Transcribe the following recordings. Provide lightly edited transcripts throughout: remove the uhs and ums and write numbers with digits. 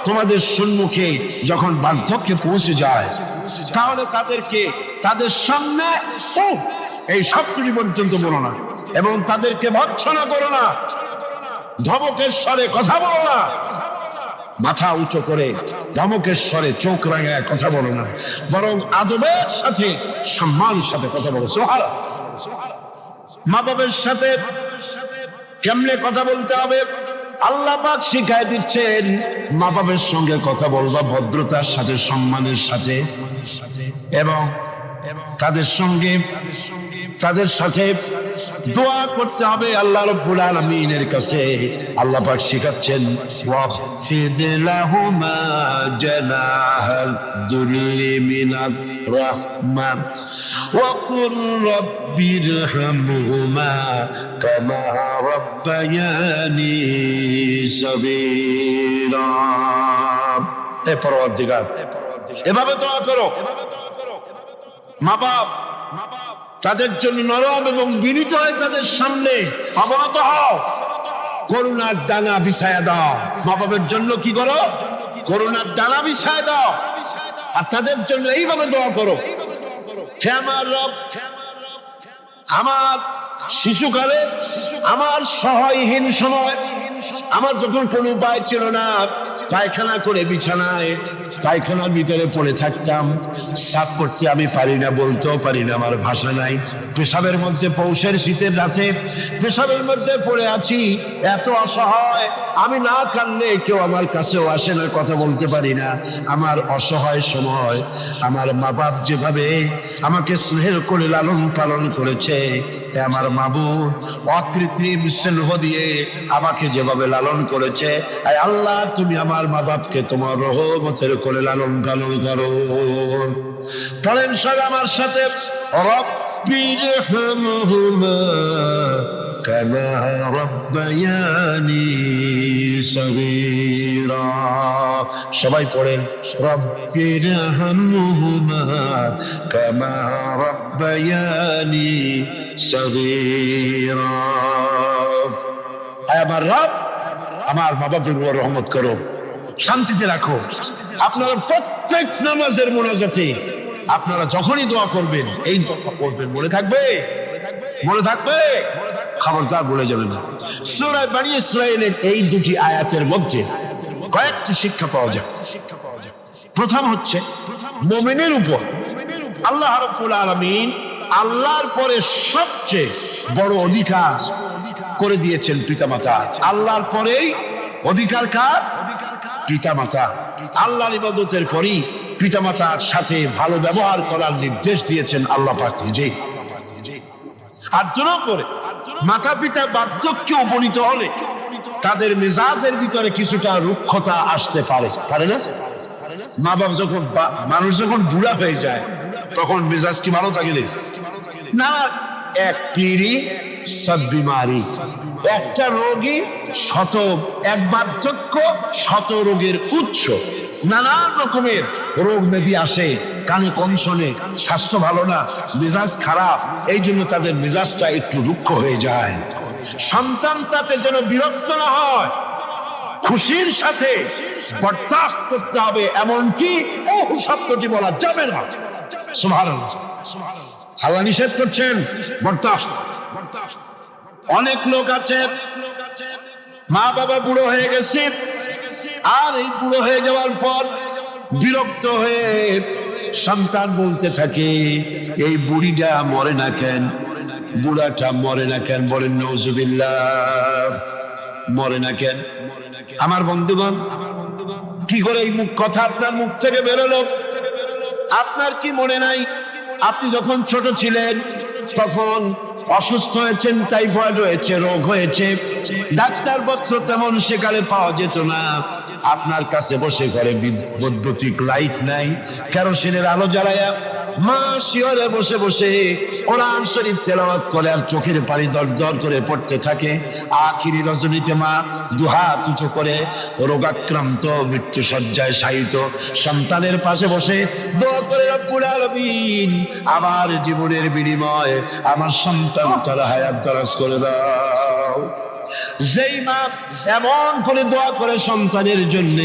তোমাদের সম্মুখে যখন বার্ধক্যে পৌঁছে যায়, তাহলে তাদেরকে তাদের সামনে এই সবটুকু পর্যন্ত বলো না, এবং তাদেরকে ভৎসনা করো না, ধমকের স্বরে কথা বলো না, মাথা উঁচু করে ধমকের স্বরে চোখ রাঙায় কথা বলো না, বরং আদবের সাথে সম্মানের সাথে কথা বলো। সুবহানাল্লাহ। মা বাবার সাথে কেমনে কথা বলতে হবে আল্লাহ পাক শিখায় দিচ্ছেন। মা বাবার সঙ্গে কথা বলবা ভদ্রতার সাথে, সম্মানের সাথে, এবং তাদের সঙ্গে তাদের সাথে দোয়া করতে হবে আল্লাহ রাব্বুল আলামিনের কাছে। আল্লাহ পাক শিখাচ্ছেন ওয়াখফিদ লাহুমা জানাহাল যুল্লি মিনার রাহমা ওয়া কুর রাব্বিরহামহুমা কামা রাব্বায়ানি সাগীরা। হে পরওয়ারদিগার, এভাবে দোয়া করো। মা বাপ তাদের জন্য নরম এবং বিনীত হয়ে তাদের সামনে অবনত হও, করুণার ডানা বিছায়া দাও। মা বাবার জন্য কি করো? করুণার ডানা বিছায়া দাও, আর তাদের জন্য এইভাবে দোয়া করো, হে আমার রব, আমার শিশুকালে, আমার সহায়হীন সময়, আমার যখন কোনো উপায় ছিল না, পায়খানা করে বিছানায় পায়খানার ভিতরে পড়ে থাকতাম, সাফ করতে আমি পারি না, বলতেও পারি না, আমার ভাষা নাই, পেশাবের মধ্যে পৌষের শীতের রাতে পেশাবের মধ্যে পড়ে আছি, এত অসহায়, আমি না কাঁদলে কেউ আমার কাছেও আসে না, কথা বলতে পারি না। আমার অসহায় সময় আমার মা বাপ যেভাবে আমাকে স্নেহ করে লালন পালন করেছে, আমার মাবুদ অকৃত্রিম স্নেহ দিয়ে আমাকে যেভাবে লালন করেছে, আয় আল্লাহ তুমি আমার মা বাপকে তোমার রহমতের করে লালন পালন করো। পড়েন সব আমার সাথে, রব্বিরহামহুমা কামা রাব্বায়ানি সাগীরা। সবাই পড়েন রব্বিরহামহুমা কামা রাব্বায়ানি সাগীরা। আয় আমার রব, আমার মা বাবার উপর রহমত করো, শান্তিতে রাখো। আপনারা প্রত্যেক নামাজের মোনাজাতে আপনারা যখনই দোয়া করবেন এই দোয়া করবেন, মনে থাকবে? মনে থাকবে? খবরদার বলে যাবেন না। সূরা বনী ইসরাঈলের এই দুটি আয়াতের মধ্যে কয়েকটি শিক্ষা পাওয়া যায়। প্রথম হচ্ছে, মুমিনের উপর আল্লাহ রাব্বুল আলামিন আল্লাহর পরে সবচেয়ে বড় অধিকার করে দিয়েছেন পিতামাতা। আল্লাহর পরেই অধিকার কার? পিতামাতা। আল্লাহর ইবাদতের পরই পিতামাতার সাথে ভালো ব্যবহার করার নির্দেশ দিয়েছেন আল্লাহ পাক নিজেই। আর জোর করে মাতা পিতা বার্ধক্যে উপনীত হলে তাদের মেজাজের ভিতরে কিছুটা রুক্ষতা আসতে পারে, পারে না? মা বাপ যখন, মানুষ যখন বুড়া হয়ে যায় তখন মেজাজ কি ভালো থাকে না? এক পিড়ি সব বিমারি, একটা রোগী শত, এক বার্ধক্য শত রোগের উৎস। নানান রকমের রোগ ব্যাধি আসে, কানে কম শোনে, স্বাস্থ্য ভালো না, মেজাজ খারাপ, এই জন্য তাদের মেজাজটা একটু রুক্ষ হয়ে যায়। সন্তান তাতে যেন বিরক্ত না হয়, খুশির সাথে বরদাস্ত করতে হবে, এমনকি ওহ শব্দটি বলা যাবে না। সুবহানাল্লাহ। আল্লাহ নিষেধ করছেন বরদাস্ত। অনেক লোক আছে মা বাবা বুড়ো হয়ে গেছে, আর এই বুড়ো হয়ে যাওয়ার পর বিরক্ত হয়ে সন্তান বলতে থাকে, এই বুড়িটা মরে না কেন, বুড়াটা মরে না কেন? বলেন নাউজুবিল্লাহ। মরে না কেন? আমার বন্ধুগণ, কি করে এই কথা আপনার মুখ থেকে বেরোলো? আপনার কি মনে নাই আপনি যখন ছোট ছিলেন তখন অসুস্থ হয়েছেন, টাইফয়েড হয়েছে, রোগ হয়েছে, ডাক্তারপত্র তেমন সেকালে পাওয়া যেত না, আপনার কাছে বসে ঘরে বৈদ্যুতিক লাইট নাই, কেরোসিনের আলো জ্বালায়া মা শিয়রে বসে বসে কোরআন শরীফ তেলাওয়াত করে আর চোখের পানি দর দর করে পড়তে থাকে। আখিরি রজনীতে মা দুহাত উঁচু করে রোগাক্রান্ত মৃত্যু শয্যায় শায়িত সন্তানের পাশে বসে দোয়া করে, রব্বুল আলামিন আমার জীবনের বিনিময়ে আমার সন্তান তার হায়াত দারাজ করে দাও। যেই মা এমন করে দোয়া করে সন্তানের জন্য,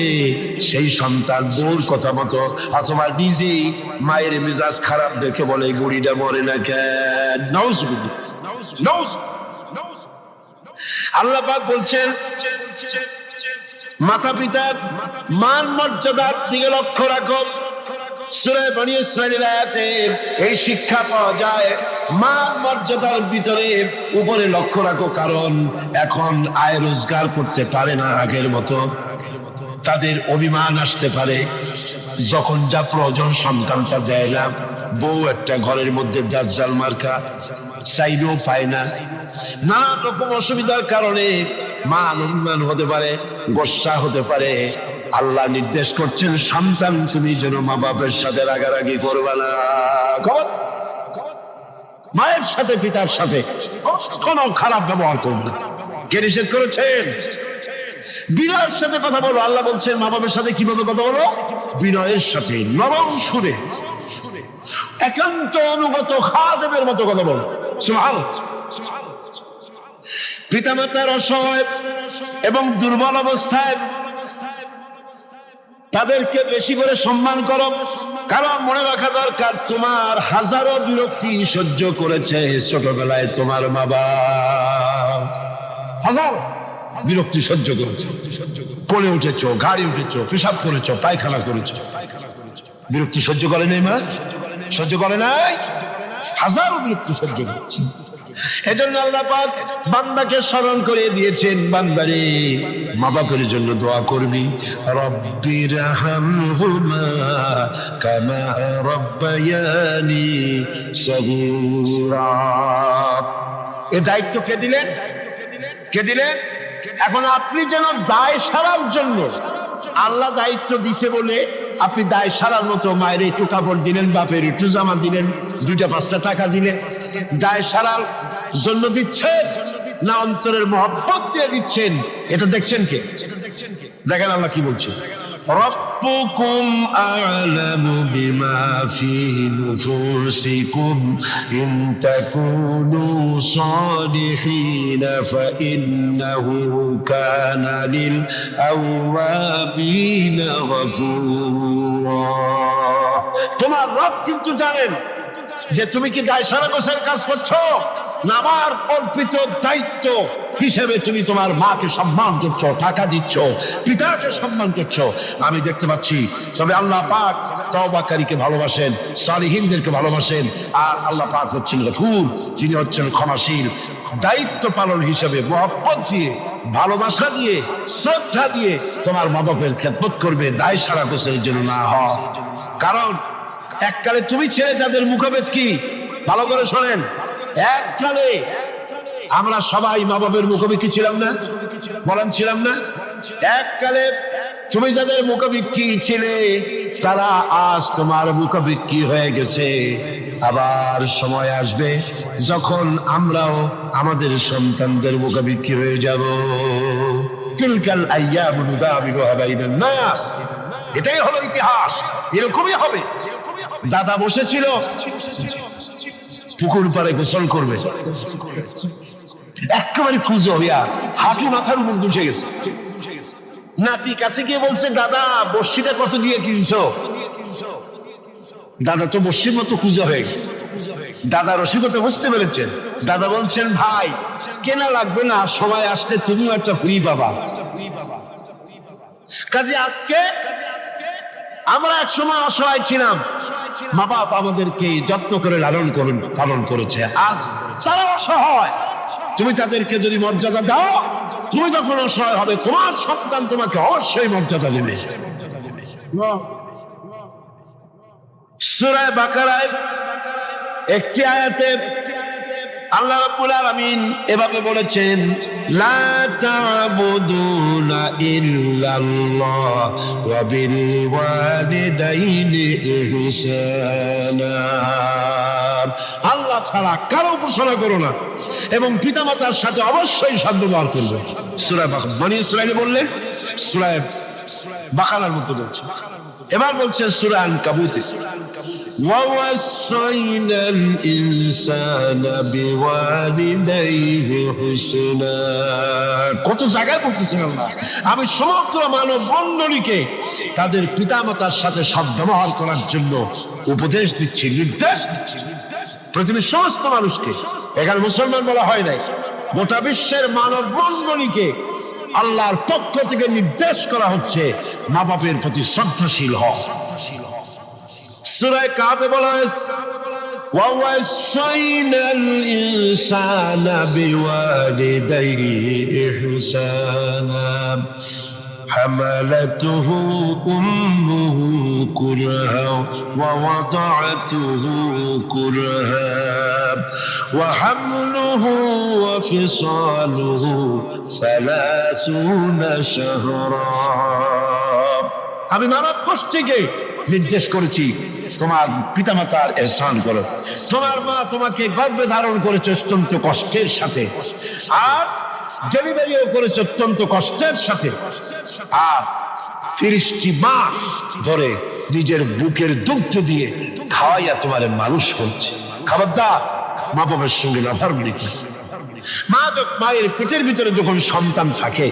সেই সন্তান বউর কথা মতো অথবা নিজেই মায়ের মেজাজ খারাপ দেখে বলে বুড়িটা মরে না কেন। নাউজুবিল্লাহ, আল্লাহ পাক বলছেন মাতা পিতার মান মর্যাদার দিকে লক্ষ্য রাখো। সূরা বনী ইসরাঈলের আয়াতে এই শিক্ষা পাওয়া যায়, মান মর্যাদার ভিতরে উপরে লক্ষ্য রাখো, কারণ এখন আয় রোজগার করতে পারে না আগের মতো, তাদের অভিমান আসতে পারে, যখন যা প্রয়োজন সন্তানটা দেয় না। বউ একটা ঘরের মধ্যে দাজ্জাল মার্কা, চাইলেও পায় না, নানা রকম অসুবিধার কারণে মান অভিমান হতে পারে, গোসা হতে পারে। আল্লাহ নির্দেশ করছেন সন্তান তুমি যেন মা বাপের সাথে রাগারাগি করবে না, মায়ের সাথে পিতার সাথে কোনো খারাপ ব্যবহার করবে না। কে নিষেধ করেছেন? বিনয়ের সাথে কথা বলো। আল্লাহ বলছেন মা বাবার সাথে কিভাবে কথা বলো? বিনয়ের সাথে, নরম সুরে, একান্ত অনুগত খাদেমের মতো কথা বলো। সুবহানাল্লাহ। পিতামাতার অসহায় এবং দুর্বল অবস্থায় তাদেরকে বেশি করে সম্মান করো, কারণ মনে রাখা দরকার তোমার হাজারো বিরক্তি সহ্য করেছে ছোটবেলায় তোমার মা বাবা, হাজার বিরক্তি সহ্য করেছে। কোলে উঠেছো, গাড়ি উঠেছো, পেশাব করেছো, পায়খানা করেছো, বিরক্তি সহ্য করে নাই মা? সহ্য করে নাই? হাজারো বিরক্তি সহ্য করেছে। এজন্য আল্লাহ পাক বান্দাকে স্মরণ করে দিয়েছেন, বান্দারে মা বাপের জন্য দোয়া করবি, রব্বির হামহুমা কামা রব্বায়ানি সগীরা। এই দায়িত্ব কে দিলেন? কে দিলেন? এখন আপনি যেন দায় সারার জন্য, আল্লাহ দায়িত্ব দিছে বলে আপনি দায় সারার মতো মায়ের একটু কাপড় দিলেন, বাপের একটু জামা দিলেন, 2-5টা টাকা দিলেন, দায় সারার জন্য দিচ্ছেন না অন্তরের মহব্বত দিয়ে দিচ্ছেন? এটা দেখছেন কে? দেখেন আল্লাহ কি বলছে, রব্বুকুম আ'লামু বিমা ফি নুফুসিকুম ইন তাকুনু সালিহিন ফাইন্নাহু কানা লিল আওয়াবিনা গফুরা। তোমার রব কিন্তু জানেন যে তুমি কি দায় সারা গোছের কাজ করছো, না আমার অর্পিত দায়িত্ব হিসেবে তুমি তোমার মাকে সম্মান করছো, টাকা দিচ্ছ, পিতাকে সম্মান করছো। আমি দেখতে পাচ্ছি। তবে আল্লাহ পাক তওবাকারীকে ভালোবাসেন, সালিহিনদেরকে ভালোবাসেন, আর আল্লাহ পাক হচ্ছেন গফুর, যিনি হচ্ছেন ক্ষমাশীল। দায়িত্ব পালন হিসেবে মহব্বত দিয়ে, ভালোবাসা দিয়ে, শ্রদ্ধা দিয়ে তোমার মা বাপের খেদমত করবে, দায় সারা গোছের জন্য না হয়। কারণ এককালে তুমি ছেলে যাদের মুখভেদ কি, ভালো করে শোনেন, এককালে আমরা সবাই মা বাপের মুখোমুখি ছিলাম না? বলেন ছিলাম না? এককালে তুমি যাদের মুখোমুখি ছিলে তারা আজ তোমার মুখোমুখি হয়ে গেছে। আবার সময় আসবে যখন আমরাও আমাদের সন্তানদের মুখোমুখি হয়ে যাব। তিলকাল আইয়ামু নুদাবিলুহা বাইনান নাস। এটাই হলো ইতিহাস, এরকমই হবে। দাদা বসেছিল পুকুর পাড়ে গোসল করবে, একেবারে কুজো হইয়া হাঁটু মাথার উপর উঠে গেছে। নাতি কাছে গিয়ে বলছে, দাদা বর্ষিটা কত দিয়ে কিনছো? দাদা তো বর্ষির মতো কুজো হয়ে গেছে। দাদা রসিকতা বুঝতে পেরেছেন। দাদা বলছেন, ভাই কেনা লাগবে না, সময় আসলে তুমিও একটা ফ্রি পাবা। কাজে আজকে আমরা এক সময় অসহায় ছিলাম, মা বাপ আমাদেরকে যত্ন করে লালন পালন করেছে, আজ তারা অসহায়। তুমি তাদেরকে যদি মর্যাদা দাও, তুমি যখন অসহায় হবে তোমার সন্তান তোমাকে অবশ্যই মর্যাদা দেবে। সূরা বাকারায় একটি আয়াতে আল্লাহ রাব্বুল আলামিন এভাবে বলেছেন, লা তা'বুদুনা ইল্লাল্লাহ ওয়া বিল ওয়ালিদাইনি ইহসানা। আল্লাহ ছাড়া কারো উপাসনা করো না এবং পিতামাতার সাথে অবশ্যই সদ্ব্যবহার করবে। সূরা বনী ইসরাঈল বললেন, সূরা বাকারার মধ্যে বলছে। এবার বলছে সূরা আনকাবুতে, وَوَصَّيْنَا الْإِنسَانَ بِوَالِدَيْهِ حُسْنًا। কত জায়গায় বলতেছেন আল্লাহ, আমি সমগ্র মানব মণ্ডলীকে তাদের পিতামাতার সাথে সদ্ব্যবহার করার জন্য উপদেশ দিচ্ছি, নির্দেশ দিচ্ছি। পৃথিবীর সমস্ত মানুষকে, এখানে মুসলমান বলা হয় নাই, গোটা বিশ্বের মানব মণ্ডলীকে আল্লাহর পক্ষ থেকে নির্দেশ করা হচ্ছে মা বাপের প্রতি শ্রদ্ধাশীল হও। সূরা কাহফে বলা হয়েছে, وَوَصَّيْنَا الْإِنسَانَ بِوَالِدَيْهِ إِحْسَانًا حملته أمه كرها ووضعته كرها وحمله وفصاله 30 شهرا। আমি মানব গোষ্ঠীকে নির্দেশ করেছি তোমার পিতামাতার ইহসান করো। তোমার মা তোমাকে গর্ভে ধারণ করেছে অত্যন্ত কষ্টের সাথে, আর ডেলিভারিও করেছে অত্যন্ত কষ্টের সাথে, আর 30টি মাস ধরে নিজের বুকের দুগ্ধ দিয়ে খাওয়াইয়া তোমার মানুষ করছে। খবরদার মা বাবার সঙ্গে নাফরমানি করো। মায়ের পেটের ভিতরে যখন সন্তান থাকে,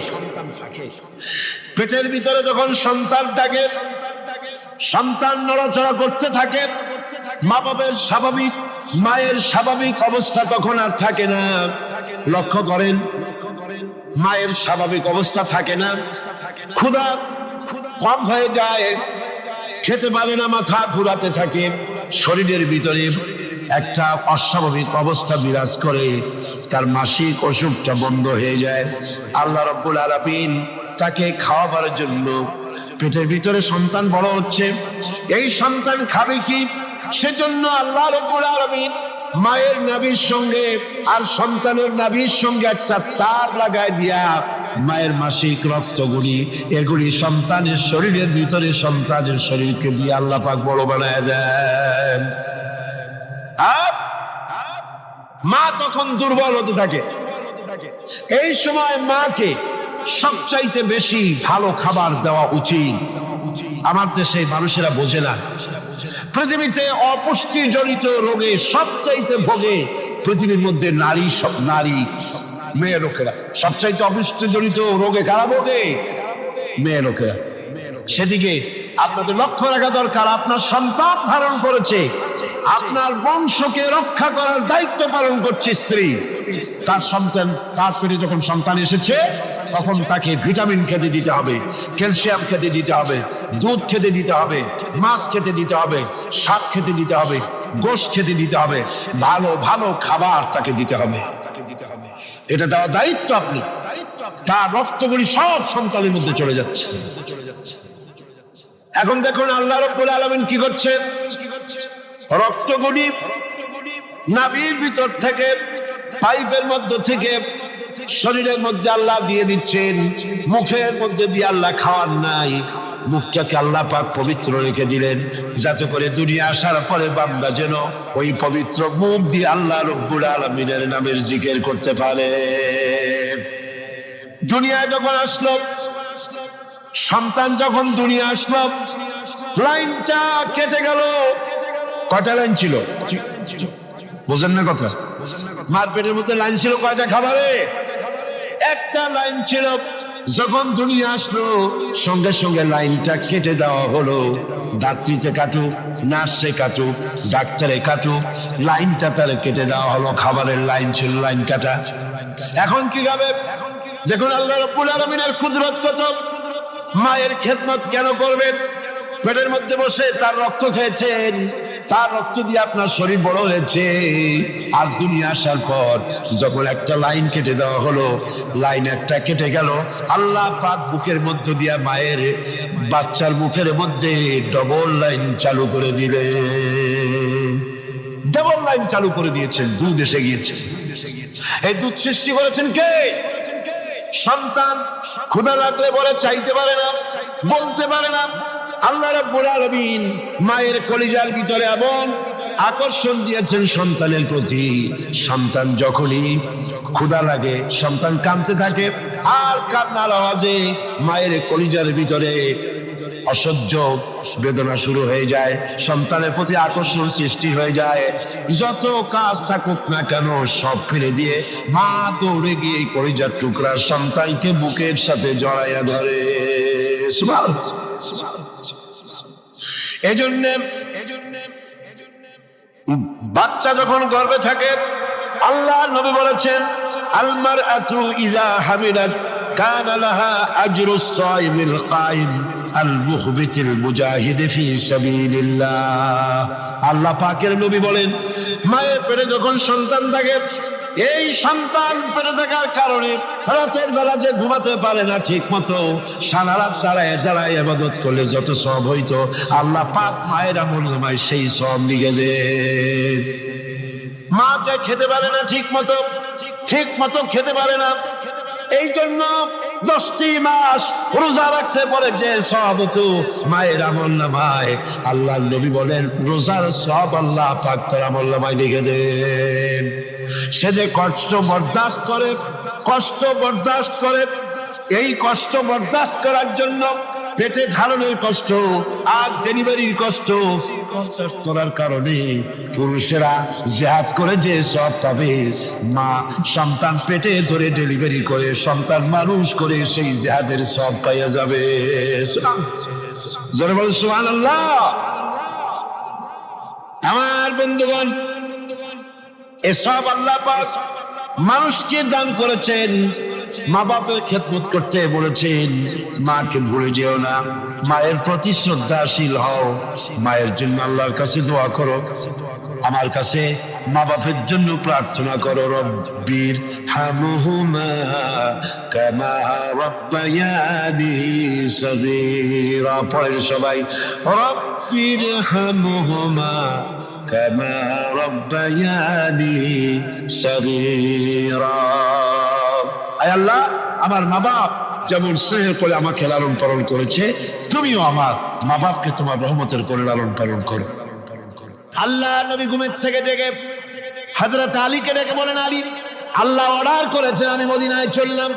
পেটের ভিতরে যখন সন্তান থাকে, সন্তান নড়াচড়া করতে থাকে, মা বাবার স্বাভাবিক, মায়ের স্বাভাবিক অবস্থা তখন আর থাকে না। লক্ষ্য করেন, মায়ের স্বাভাবিক অবস্থা থাকে না, ক্ষুধা কম হয়ে যায়, খেতে পারে না, মাথা ঘুরাতে থাকে, শরীরের ভিতরে একটা অস্বাভাবিক অবস্থা বিরাজ করে, তার মাসিক অসুখটা বন্ধ হয়ে যায়। আল্লাহ রাব্বুল আলামিন তাকে খাওয়াবার জন্য, পেটের ভিতরে সন্তান বড় হচ্ছে, এই সন্তান খাবে কি, সেজন্য আল্লাহ রাব্বুল আলামিন মায়ের নাভির সঙ্গে আর সন্তানের নাভির সঙ্গে একটা তার লাগায় দিয়া মায়ের মাসিক রক্তগুলি এগুলি সন্তানের শরীরের ভিতরে সন্তানের শরীরকে দিয়ে আল্লাহ পাক বড় বানায় দেন। আর মা তখন দুর্বল হতে থাকে। এই সময় মাকে সবচাইতে বেশি ভালো খাবার দেওয়া উচিত। আমার দেশে মানুষেরা বোঝে না, পৃথিবীতে অপুষ্টি জনিত রোগে সবচাইতে ভোগে পৃথিবীর মধ্যে নারী, সব নারী, মেয়ে লোকেরা। সবচাইতে অপুষ্টি জনিত রোগে কারা ভোগে? মেয়ে লোকেরা। সেদিকে আপনাদের লক্ষ্য রাখা দরকার। আপনার সন্তান ধারণ করেছে, আপনার বংশকে রক্ষা করার দায়িত্ব পালন করছে স্ত্রী। তার সন্তান, তার পেটে যখন সন্তান এসেছে তখন তাকে ভিটামিন খেতে দিতে হবে, ক্যালসিয়াম খেতে দিতে হবে, দুধ খেতে দিতে হবে, মাছ খেতে দিতে হবে, শাক খেতে দিতে হবে, গোশত খেতে দিতে হবে, ভালো ভালো খাবার তাকে দিতে হবে। এটা দেওয়া দায়িত্ব আপনি। তার রক্তগুলি সব সন্তানের মধ্যে চলে যাচ্ছে। এখন দেখুন আল্লাহ রাব্বুল আলামিন কি করছে, রক্তগুলি নাভির ভিতর থেকে, পাইপের মধ্য থেকে শরীরের মধ্যে আল্লাহ দিয়ে দিচ্ছেন, মুখের মধ্যে দিয়ে আল্লাহ খাওয়ার নাই, মুখটাকে আল্লাহ পাক পবিত্র রেখে দিলেন, যাতে করে দুনিয়া আসার পরে বান্দা যেন ওই পবিত্র মুখ দিয়ে আল্লাহ রাব্বুল আলামিনের নামের জিকির করতে পারে। দুনিয়ায় যখন আসলো, সন্তান যখন দুনিয়া আসলো, লাইনটা কেটে গেল। কয়টা লাইন ছিল? বোঝেন না কথা? মার পেটের মধ্যে লাইন ছিল কয়টা খাবারে? একটা লাইন ছিল। যখন দুনিয়া আসলো সঙ্গে সঙ্গে লাইনটা কেটে দেওয়া হলো। দাত্রীতে কাটুক, নার্সে কাটুক, ডাক্তারে কাটুক, লাইনটা তার কেটে দেওয়া হলো। খাবারের লাইন ছিল, লাইন কাটা। এখন কি খাবে? দেখুন আল্লাহ রাব্বুল আলামিনের কুদরত কত। মায়ের খেদমত কেন করবেন? পেটের মধ্যে বসে তার রক্ত খেয়েছেন, তার রক্ত দিয়ে আপনার শরীর বড় হয়েছে। আর দুনিয়া আসার পর যখন একটা লাইন কেটে দেওয়া হলো, লাইন একটা কেটে গেল, আল্লাহ পাক বুকের মধ্য দিয়া মায়ের বাচ্চার মুখের মধ্যে ডবল লাইন চালু করে দিলেন। ডবল লাইন চালু করে দিয়েছেন, দুধ এসে গিয়েছে। এই দুধ সৃষ্টি করেছেন কে? সন্তান। ক্ষুধা লাগলে বলে চাইতে পারে না, বলতে পারে না। আল্লাহ রাব্বুল আলামিন মায়ের কলিজার ভিতরে এমন আকর্ষণ দিয়েছেন সন্তানের প্রতি। সন্তান যখনই ক্ষুধা লাগে, সন্তান কাঁদতে থাকে, আর কান্নার আওয়াজে মায়ের কলিজার ভিতরে অসহ্য বেদনা শুরু হয়ে যায়, সন্তানের প্রতি আকর্ষণ সৃষ্টি হয়ে যায়। যত কাজ থাকুক না কেন সব ফেলে দিয়ে মা দৌড়ে গিয়ে কলিজার টুকরা সন্তানকে বুকের সাথে জড়াইয়া ধরে। এজন্য বাচ্চা যখন গর্ভে থাকে, আল্লাহ নবী বলেছেন, আল মারআতু ইযা হামিলাত কানা লাহা আজরুস সাইমিল কাইম আল মুখবিতিল মুজাহিদ ফি সাবিলিল্লাহ। আল্লাহ পাকের নবী বলেন, মায়ের পেটে যখন সন্তান থাকে, এই সন্তান পেটে থাকার কারণে রাতের বেলা যে ঘুমাতে পারে না ঠিক মতো, সারা রাত দাঁড়ায় দাঁড়ায় ইবাদত করলে যত সওয়াব হইতো, আল্লাহ পাক মায়ের আমলনামায় সেই সওয়াব লিখে দেন। মা যে খেতে পারে না ঠিক মতো খেতে পারে না, এই জন্য 10টি মাস রোজা রাখতে পারে যে সওয়াব হতো মায়ের আমলনামায়, আল্লাহর নবী বলেন রোজার সওয়াব আল্লাহ পাক তার আমলনামায় লিখে দেন। সে যে কষ্ট বরদাস্ত করে, এই কষ্ট বরদাস্ত করার জন্য পেটে ধারণের কষ্ট আর ডেলিভারির কষ্ট করার কারণে পুরুষেরা জিহাদ করে যে সওয়াব পাবে, মা সন্তান পেটে ধরে ডেলিভারি করে সন্তান মানুষ করে সেই জিহাদের সওয়াব পাইয়া যাবে। জোরে বল সুবহানাল্লাহ। আমার বন্ধুগণ, এসব আল্লাহ পাক মানুষকে দান করেছেন। মা বাপের খেদমত করতে বলেছেন, মাকে ভুলে যেও না, মায়ের প্রতি শ্রদ্ধাশীল হও, মায়ের জন্য আল্লাহর কাছে দোয়া করো, আমার কাছে মা বাপের জন্য প্রার্থনা করো। রব্বির হামহুমা কামা রাব্বায়ানি সগীরা। পড়েন সবাই, রব্বির হামহুমা কামা রাব্বায়ানি সগীরা। আয় আল্লাহ, আমার মা বাপ যেমন স্নেহ করে আমাকে লালন পালন করেছে, তুমিও আমার মা বাপকে তোমার রহমতের করে লালন পালন করো। আল্লাহ নবী ঘুমের থেকে জেগে হযরত আলীকে ডেকে বলেন, আলী, আল্লাহ অর্ডার করেছেন আমি মদিনায় চললাম,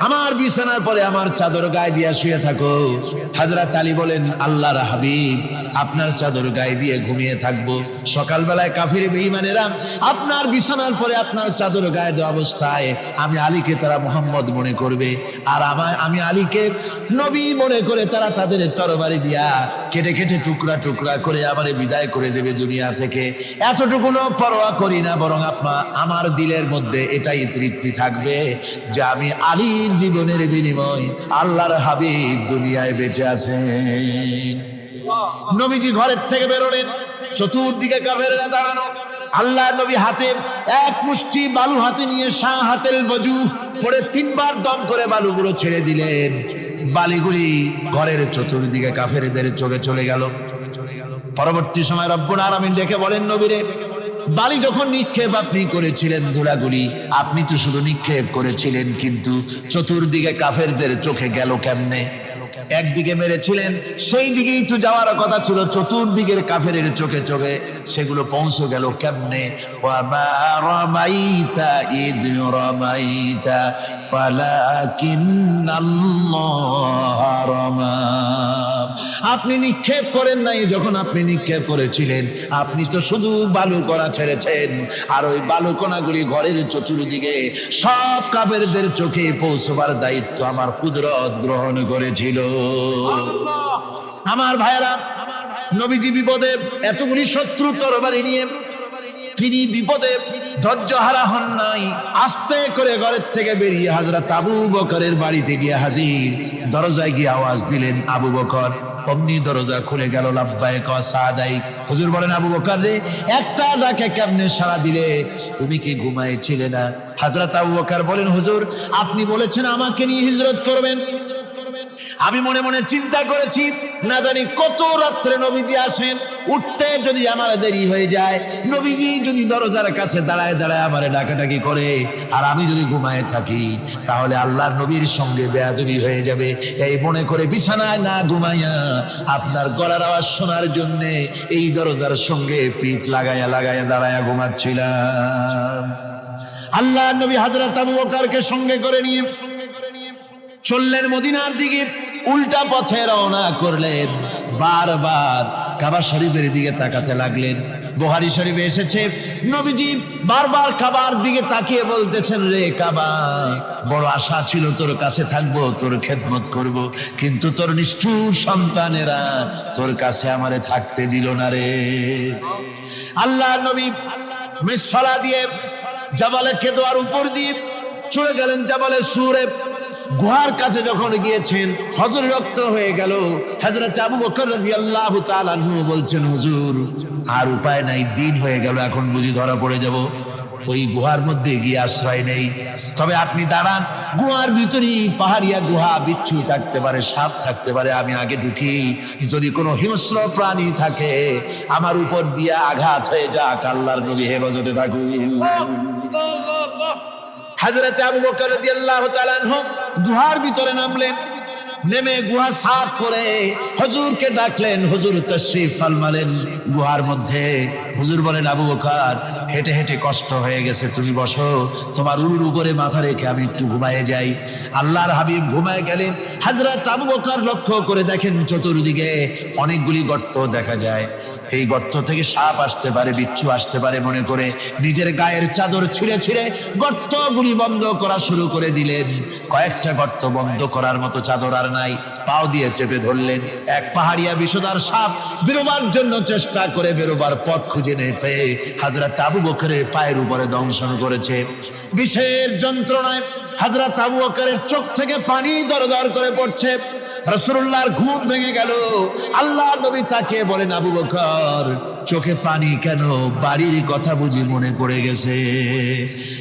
আমার বিছানার পরে আমার চাদর গায়ে দিয়ে শুয়ে থাকো। হযরত আলী বলেন, আল্লাহর হাবিব, আপনার চাদর গায়ে দিয়ে ঘুমিয়ে থাকবো, সকালবেলায় কাফির বেঈমানেরা আপনার বিছানার পরে আপনার চাদর গায়ে দেওয়া অবস্থায় আমি আলীকে তারা মুহাম্মদ মনে করবে, আর আমি আলীকে নবী মনে করে তারা তাদের তরবারি দিয়া কেটে কেটে টুকরা টুকরা করে আমারে বিদায় করে দেবে দুনিয়া থেকে। এতটুকুনো পরোয়া করি না, বরং আমার দিলের মধ্যে এটাই তৃপ্তি থাকবে যে আমি আলীর জীবনের বিনিময় আল্লাহর হাবিব দুনিয়ায় বেঁচে আছেন। নবীজি ঘরের থেকে বেরোলেন, চতুর্দিকে কাফেররা দাঁড়ানো। আল্লাহ নবী হাতে এক মুষ্টি বালু হাতে নিয়ে শাহ হাতের বজু পড়ে 3 বার দম করে বালুগুলো ছেড়ে দিলেন। বালিগুলি ঘরের চতুর্দিকে কাফেরদের চোখে চলে গেল। পরবর্তী সময় রব্বুল আলামিন ডেকে বলেন, নবীরে, বালি যখন নিক্ষেপ আপনি করেছিলেন, ধুলাগুলি আপনি তো শুধু নিক্ষেপ করেছিলেন, কিন্তু চতুর্দিকে কাফেরদের চোখে গেল কেমনে? একদিকে মেরেছিলেন, সেই দিকেই তো যাওয়ার কথা ছিল, চতুর্দিকের কাফেরের চোখে চোখে সেগুলো পৌঁছে গেল কেমনে? ওয়ামা রামাইতা ইদ রামাইতা ওয়ালাকিন্নাল্লাহ রামা। আপনি নিক্ষেপ করেন নাই, যখন আপনি নিক্ষেপ করেছিলেন আপনি তো শুধু বালু কণা ছেড়েছেন, আর ওই বালু কণাগুলি ঘরের চতুর্দিকে সব কাফেরদের চোখে পৌঁছবার দায়িত্ব আমার কুদরত গ্রহণ করেছিল। আমার ভাইরা, নবীজি বিপদে, এতগুলি শত্রু তরবারি নিয়ে তিনি বিপদে ধৈর্য হারা হন নাই। আস্তে করে ঘরের থেকে বেরিয়ে হযরত আবু বকরের বাড়িতে গিয়ে হাজির। দরজায় গিয়ে আওয়াজ দিলেন, আবু বকর। অমনি দরজা খুলে গেল, লাব্বাইক ওয়া সাদাইক। হুজুর বলেন, আবু বকর রে, একটা ডাকে কেমনে সাড়া দিলে? তুমি কি ঘুমাইছিলে না? হযরত আবু বকর বলেন, হুজুর, আপনি বলেছেন আমাকে নিয়ে হিজরত করবেন, আমি মনে মনে চিন্তা করেছি, না জানি কত রাত্রে নবীজি আসেন, উঠতে যদি আমার দেরি হয়ে যায়, নবীজি যদি দরজার কাছে দাঁড়ায় দাঁড়ায় আমারে ডাকাডাকি করে আর আমি যদি ঘুমায় থাকি, তাহলে আল্লাহর নবীর সঙ্গে বেয়াদবি হয়ে যাবে। এই মনে করে বিছানায় না ঘুমাইয়া আপনার গলার আওয়াজ শোনার জন্য এই দরজার সঙ্গে পিঠ লাগাইয়া লাগাইয়া দাঁড়াইয়া ঘুমাচ্ছিলাম। আল্লাহর নবী হযরত আবু বকরকে সঙ্গে করে নিয়ে চললেন মদিনার দিকে। উল্টা পথে রওনা করলেন। বারবার কাবা শরীফের দিকে তাকাতে লাগলেন। বুখারী শরীফে এসেছে, নবীজি বারবার কাবার দিকে তাকিয়ে বলতেছেন, রে কাবা, বড় আশা ছিল তোর কাছে থাকবো, তোর খেদমত করব, কিন্তু তোর নিষ্ঠুর সন্তানেরা তোর কাছে আমারে থাকতে দিল না রে। আল্লাহ নবী মিসফালা দিয়ে জাবালে কেদোয়ার উপর দিয়ে চলে গেলেন জাবালে সুরে। গুহার কাছে যখন গিয়েছেন, হযর রক্ত হয়ে গেল। হযরত আবু বকর রাদিয়াল্লাহু তাআলা আনহু বলছেন, হুজুর আর উপায় নাই, দিন হয়ে গেল, এখন বুঝি ধরা পড়ে যাব। ওই গুহার মধ্যে গিয়ে আশ্রয় নেই। তবে আপনি দাঁড়ান, গুহার ভিতরে পাহাড়িয়া গুহা, বিচ্ছু থাকতে পারে, সাপ থাকতে পারে, আমি আগে ঢুকি। যদি কোনো হিংস্র প্রাণী থাকে আমার উপর দিয়ে আঘাত হয়ে যাক, আল্লাহর নবী হেফাজতে থাকুন। হযরত আবু বকর রাদিয়াল্লাহু তাআলা আনহু গুহার ভিতরে নামলেন। নেমে গুহা সাফ করে হুজুরকে ডাকলেন। হুজুর তাশরীফ ফরমালেন গুহার মধ্যে। হুজুর বলেন, আবু বকর, হেঁটে হেঁটে কষ্ট হয়ে গেছে, তুমি বসো, তোমার উরুর উপরে মাথা রেখে আমি একটু ঘুমায়ে যাই। আল্লাহর হাবিব ঘুমায় গেলেন। হযরত আবু বকর লক্ষ্য করে দেখেন চতুর্দিকে অনেকগুলি গর্ত দেখা যায়। এই গর্ত থেকে সাপ আসতে পারে, বিচ্ছু আসতে পারে মনে করে নিজের গায়ের চাদর ছিঁড়ে ছিঁড়ে গর্তগুলি বন্ধ করা শুরু করে দিলেন। কয়েকটা গর্ত বন্ধ করার মতো চাদর আর নাই, পাও দিয়ে চেপে ধরলেন। এক পাহাড়িয়া বিষধর সাপ বেরোবার জন্য চেষ্টা করে বেরোবার পথ খুঁজে নেই পেয়ে হযরত আবু বকরের পায়ের উপরে দংশন করেছে। বিষের যন্ত্রণায় হযরত আবু বকরের চোখ থেকে পানি দরদর করে পড়ছে। রাসূলুল্লাহর ঘুম ভেঙে গেল। আল্লাহ নবী তাকে বলেন, আবু বকর, চোখে পানি কেন? বাড়ির কথা বুঝি মনে পড়ে গেছে?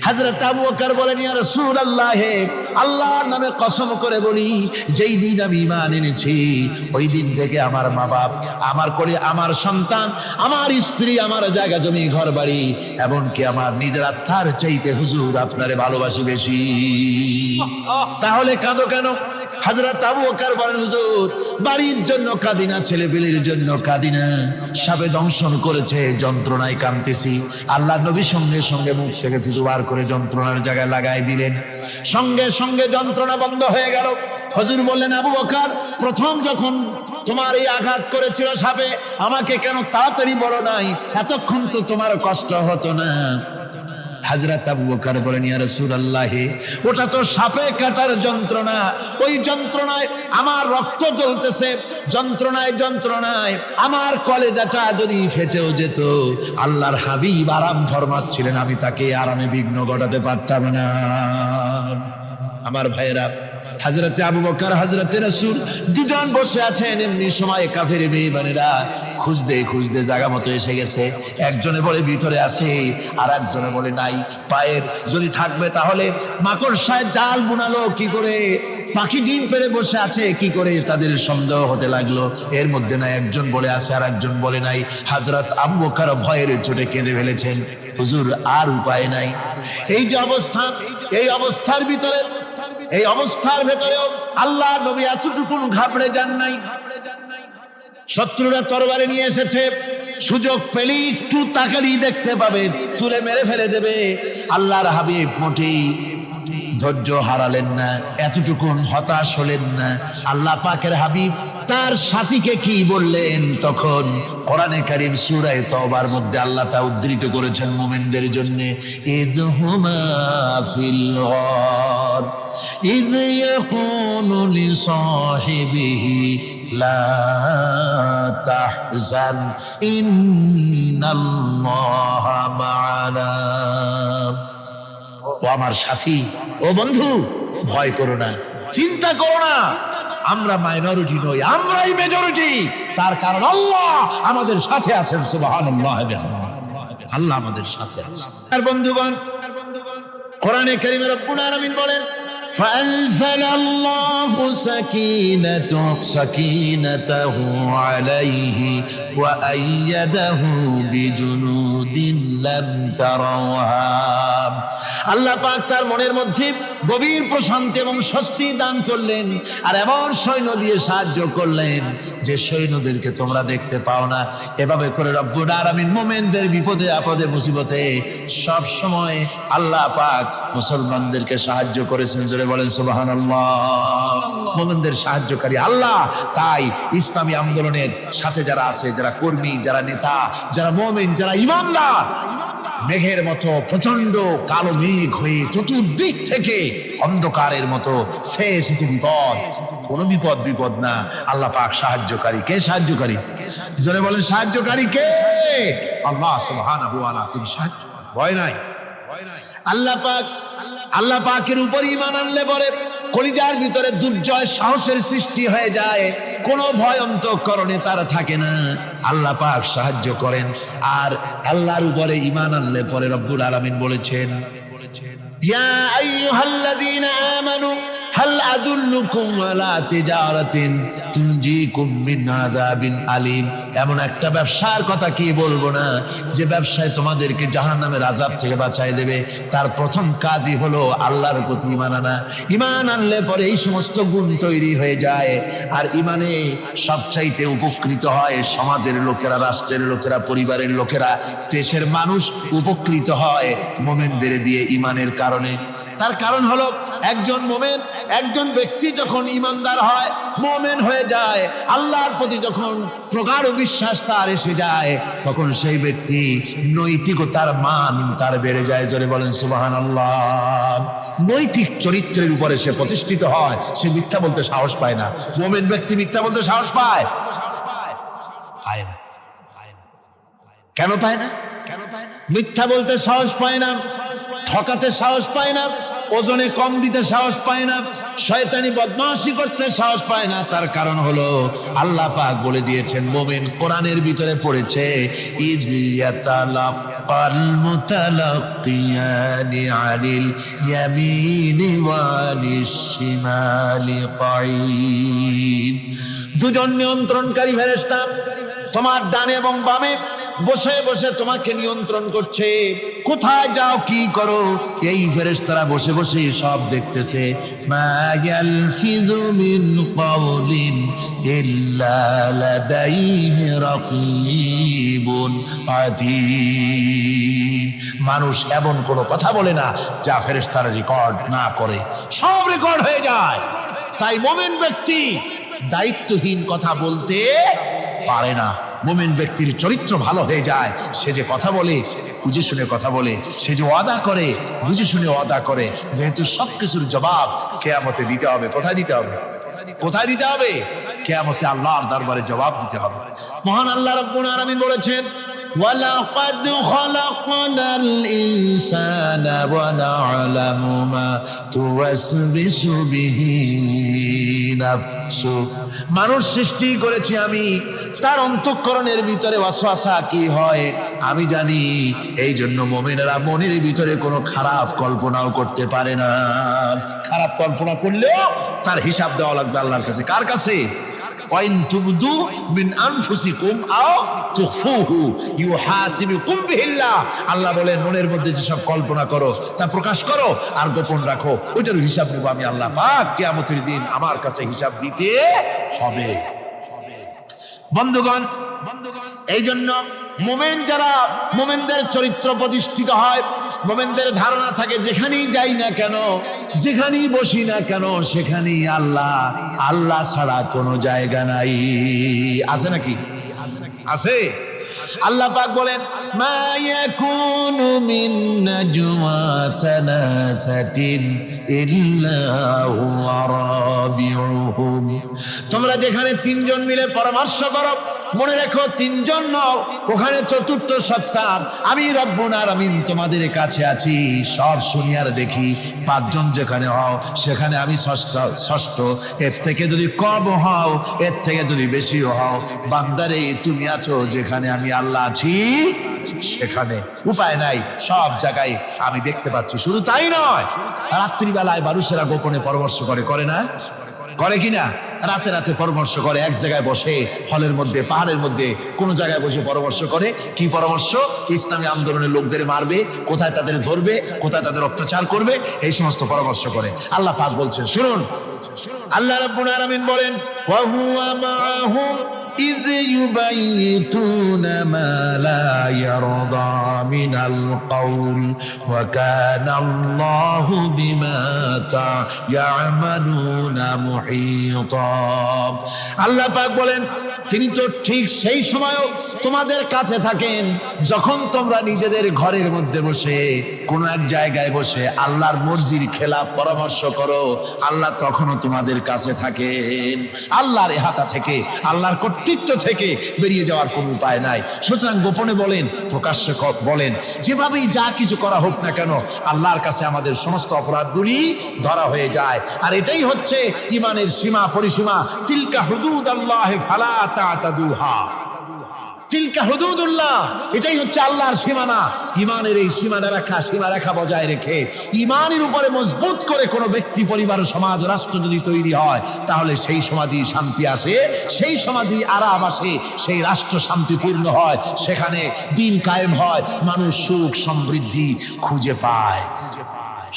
হযরত আবু বকর বলেন, ইয়া রাসূলুল্লাহ, আল্লাহর নামে কসম করে বলি, যেই দিন আমি ঈমান এনেছি ওই দিন থেকে আমার মা বাপ, আমার করে আমার সন্তান, আমার স্ত্রী, আমার জায়গা জমি ঘর বাড়ি, এমনকি আমার নিজের আত্মার চাইতে হুজুর আপনারে ভালোবাসি বেশি। তাহলে কাঁদো কেন? হযরত আবু বকর বলেন, হুজুর, বাড়ির জন্য কাঁদি না, ছেলে পেলের জন্য কাঁদি না, সাপে দংশন করেছে, যন্ত্রণায় কাঁদতেছি। আল্লাহ নবী সঙ্গে সঙ্গে মুখ থেকে থুতু বার করে যন্ত্রণার জায়গায় লাগাই দিলেন। সঙ্গে সঙ্গে যন্ত্রণা বন্ধ হয়ে গেল। হুজুর বললেন, আবু বকর, প্রথম যখন তোমার এই আঘাত করেছিল সাপে, আমাকে কেন তাড়াতাড়ি বলো নাই? এতক্ষণ তো তোমার কষ্ট হতো না। হযরত আবু বকর বলেন, ইয়া রাসূলুল্লাহ, ওটা তো সাপে কাটার যন্ত্রণা, ওই যন্ত্রণায় আমার রক্ত জ্বলতেছে, যন্ত্রণায় যন্ত্রণায় আমার কলেজাটা যদি ফেটেও যেত। আল্লাহর হাবিব আরাম ফরমাচ্ছিলেন, আমি তাকে আরামে বিঘ্ন ঘটাতে পারতাম না। আমার ভাইয়েরা, হযরতে আবু বকর, হযরতে রাসূল দুজন বসে আছেন। এমনি সময় কাফের বেঈমানেরা খুঁজতে খুঁজতে জায়গা মতো এসে গেছে। একজনে বলে ভিতরে আছে, আর একজনে বলে নাই। পায়ের যদি থাকবে তাহলে মাকড়সায় জাল বুনালো কি করে, পাখি ডিম পেড়ে বসে আছে কি করে, তাদের সন্দেহ হতে লাগলো। এর মধ্যে না একজন বলে আছে আর একজন বলে নাই। হযরত আবু বকর ভয়ের চোটে কেঁদে ফেলেছেন, হুজুর আর উপায় নাই। এই যে অবস্থা, এই অবস্থার ভিতরে, এই অবস্থার ভেতরেও আল্লাহ নবী এতটুকু ঘাবড়ে যান নাই। শত্রুরা তরবারি নিয়ে এসেছে, সুযোগ পেলেই একটু তাকালেই দেখতে পাবে, তুলে মেরে ফেলে দেবে। আল্লাহর হাবিব মোটেই ধৈর্য হারালেন না, এতটুকুন হতাশ হলেন না। আল্লাহ পাকের হাবিব তার সাথীকে কি বললেন? তখন কোরআনে কারীম সূরা তাওবার মধ্যে আল্লাহ তা উদ্ধৃত করেছেন মুমিনদের জন্য, ইযহুমা ফিল গার ইয ইয়াকুলু লিসাহিবিহি লা তাহজান ইন্নাল্লাহা মা'ানা। ও আমার সাথী, ও বন্ধু, ভয় করো না, চিন্তা করো না, আমরা মাইনরিটি নই, আমরাই মেজরিটি। তার কারণ আল্লাহ আমাদের সাথে আছেন। সুবহানাল্লাহ, আল্লাহ আমাদের সাথে আছেন। আর বন্ধুগণ, কোরআনে কারীমে রব্বুল আলামিন বলেন, فأنزل الله سكينته عليه وأيده بجنود لم تروها। আল্লাহ পাক তার মনের মধ্যে গভীর প্রশান্তি এবং স্বস্তি দান করলেন, আর এমন সৈন্য দিয়ে সাহায্য করলেন যে সৈন্যদেরকে তোমরা দেখতে পাও না। এভাবে করে রব্বুল আলামিন মুমিনদের বিপদে আপদে মুসিবতে সব সময় আল্লাহ পাক মুসলমানদেরকে সাহায্য করেছেন। জোরে বলেন সুবহানাল্লাহ। মুমিনদের সাহায্যকারী আল্লাহ। তাই ইসলামী আন্দোলনের সাথে যারা আছে, যারা কর্মী, যারা নেতা, যারা মুমিন, যারা ঈমানদার, মেঘের মতো প্রচন্ড কালো মেঘ হয়ে চতুর্দিক থেকে অন্ধকারের মতো সে এসেছে বিপদ। কোন বিপদ না, আল্লাহ পাক সাহায্যকারী। কে সাহায্যকারী? জোরে বলেন সাহায্যকারী কে? আল্লাহ সুবহানাহু ওয়া তাআলা। তিনি সাহায্য, ভয় নাই। আল্লাহ পাকের উপর ঈমান আনলে পরে কলিজার ভিতরে দুর্জয় সাহসের সৃষ্টি হয়ে যায়, কোনো ভয় অন্তঃকরণে তার থাকে না। আল্লাহ পাক সাহায্য করেন। আর আল্লাহর উপরে ঈমান আনলে পরে রব্বুল আলামিন বলেছেন, ইয়া আইয়ুহাল্লাযীনা আমানু হাল আদুল্লুকুম আলা তিজারাতিন তুনজিকুম মিন আযাবিন আলীম। এমন একটা ব্যবসার কথা কি বলবো না যে ব্যবসায় তোমাদেরকে জাহান্নামের আযাব থেকে বাঁচায় দেবে। তার প্রথম কাজই হলো আল্লাহর প্রতি ঈমান আনা। ঈমান আনলে পরে এই সমস্ত গুণ তৈরি হয়ে যায়। আর ঈমানে সবচাইতে উপকৃত হয় সমাজের লোকেরা, রাষ্ট্রের লোকেরা, পরিবারের লোকেরা, দেশের মানুষ উপকৃত হয় মুমিনদের দিয়ে ঈমানের কারণে। তার কারণ হলো একজন মুমিন, একজন ব্যক্তি যখন ঈমানদার হয়, মুমিন হয়ে যায়, আল্লাহর প্রতি যখন প্রগাঢ় বিশ্বাস তার এসে যায়, তখন সেই ব্যক্তি নৈতিকতার মান তার বেড়ে যায়। জোরে বলেন সুবহানাল্লাহ। নৈতিক চরিত্রের উপরে সে প্রতিষ্ঠিত হয়, সে মিথ্যা বলতে সাহস পায় না। মুমিন ব্যক্তি মিথ্যা বলতে সাহস পায়? পায় না। কেন পায় না? মিথ্যা বলতে সাহস পায় না, ঠকাতে সাহস পায় না, ওজনে কম দিতে সাহস পায় না, শয়তানি বদমাশি করতে সাহস পায় না। তার কারণ হলো আল্লাহ পাক বলে দিয়েছেন, মুমিন কোরআনের ভিতরে পড়েছে, ইয ইয়াতালাক্কাল মুতালাক্কিয়ানি আনিল ইয়ামিনি ওয়ালিশ শিমালি কাঈদ। দুজন নিয়ন্ত্রণকারী ফেরেশতা তোমার ডানে এবং বামে বসে বসে তোমাকে নিয়ন্ত্রণ করছে। কোথায় যাও, কি করো, এই ফেরেশতারা বসে বসে সব দেখতেছে। মা ইয়ালফিযু মিন কাওলিন ইল্লা লাদাইহি রাকীবুন আতীদ। মানুষ এমন কোনো কথা বলে না যা ফেরেশতারা রেকর্ড না করে, সব রেকর্ড হয়ে যায়। তাই মুমিন ব্যক্তি দায়িত্বহীন কথা বলতে পারে না। মুমিন ব্যক্তির চরিত্র ভালো হয়ে যায়। সে যে কথা বলে বুঝে শুনে কথা বলে, সে যে ওয়াদা করে বুঝে শুনে ওয়াদা করে। যেহেতু সবকিছুর জবাব কিয়ামতে দিতে হবে। কোথায় দিতে হবে? কোথায় দিতে হবে? কিয়ামতে আল্লাহর দরবারে জবাব দিতে হবে। মহান আল্লাহ রাব্বুল আলামিন বলেছেন, ওয়ালাকাদ খালাকনাল ইনসানা ওয়া না'লামু মা তুওয়াসবিসু বিহি নাফসু। মানুষ সৃষ্টি করেছি আমি, তার অন্তঃকরণের ভিতরে ওয়াসওয়াসা কি হয় আমি জানি। এই জন্য মুমিনেরা মনের ভিতরে কোনো খারাপ কল্পনাও করতে পারে না। খারাপ কল্পনা করলেও তার হিসাব দেওয়া লাগবে আল্লাহর কাছে। কার কাছে? ওয়াইন তুবদু মিন আনফুসিকুম আও তুখফুহু ইউহাসিবুকুম বিহিল্লাহ। আল্লাহ বলেন, মনের মধ্যে যেসব কল্পনা করো তা প্রকাশ করো আর গোপন রাখো, ওইটার হিসাব নেব আমি আল্লাহ পাক। কিয়ামতের দিন আমার কাছে হিসাব দিতে হবে। বন্ধুগণ, এই জন্য মুমিন যারা, মুমিনদের চরিত্র প্রতিষ্ঠিত হয়, মুমিনদের ধারণা থাকে যেখানেই যাই না কেন, যেখানেই বসি না কেন, সেখানেই আল্লাহ, আল্লাহ ছাড়া কোনো জায়গা নাই। আছে নাকি? আছে। আল্লাহ পাক বলেন, মা ইয়াকুনু মিন নাজওয়া সালাসাতিন ইল্লা হুয়া রাবিউহুম। তোমরা যেখানে তিনজন মিলে পরামর্শ করো, মনে রেখো তিনজন নও, ওখানে চতুর্থ সত্তা আমি রব্বুল আলামিন তোমাদের কাছে আছি। সব শুনি আর দেখি, পাঁচজন যেখানে হও সেখানে আমি ষষ্ঠ। এর থেকে যদি কম হও, এর থেকে যদি বেশিও হও, বান্দারে তুমি আছো যেখানে আমি আল্লাহ আছি সেখানে। উপায় নাই, সব জায়গায় আমি দেখতে পাচ্ছি। শুধু তাই নয়, রাত্রিবেলায় মানুষেরা গোপনে পরামর্শ করে না? করে কিনা? রাতে রাতে পরামর্শ করে, এক জায়গায় বসে, হলের মধ্যে, পাহাড়ের মধ্যে, কোন জায়গায় বসে পরামর্শ করে। কি পরামর্শ? ইসলামী আন্দোলনের লোকদের মারবে, কোথায় তাদের ধরবে, কোথায় তাদের অত্যাচার করবে, এই সমস্ত পরামর্শ করে। আল্লাহ পাক বলছেন, শুনুন, আল্লাহ রাব্বুল আলামিন বলেন, ওয়া হুয়া মাআহুম ইয ইউবাইতুনা মা লা ইয়ারদা মিনাল কওল ওয়া কানা আল্লাহু বিমা তা'য়ামালুনা মুহীতা। আল্লাহ পাক বলেন, তিনি তো ঠিক সেই সময়ও তোমাদের কাছে থাকেন যখন তোমরা নিজেদের ঘরের মধ্যে বসে, কোন এক জায়গায় বসে আল্লাহর মর্জির খেলাফ পরামর্শ করো। আল্লাহ তখনও তোমাদের কাছে থাকেন। আল্লাহর ইহাতা থেকে, আল্লাহর কর্তৃত্ব থেকে বেরিয়ে যাওয়ার কোনো উপায় নাই। সুতরাং গোপনে বলেন, প্রকাশ্যে বলেন, যেভাবেই যা কিছু করা হোক না কেন, আল্লাহর কাছে আমাদের সমস্ত অপরাধগুলি ধরা হয়ে যায়। আর এটাই হচ্ছে ঈমানের সীমা পরিসীমা। তিলকা হুদুদাল্লাহি ফালা তা'তাদুহা, তিলকা হুদুদুল্লাহ, এটাই হচ্ছে আল্লাহর সীমানা। ঈমানের এই সীমারেখা বজায় রেখে ঈমানের উপরে মজবুত করে কোনো ব্যক্তি, পরিবার, সমাজ, রাষ্ট্র যদি তৈরি হয়, তাহলে সেই সমাজই শান্তি আসে, সেই সমাজই আরাম আসে, সেই রাষ্ট্র শান্তিপূর্ণ হয়, সেখানে দিন কায়েম হয়, মানুষ সুখ সমৃদ্ধি খুঁজে পায়।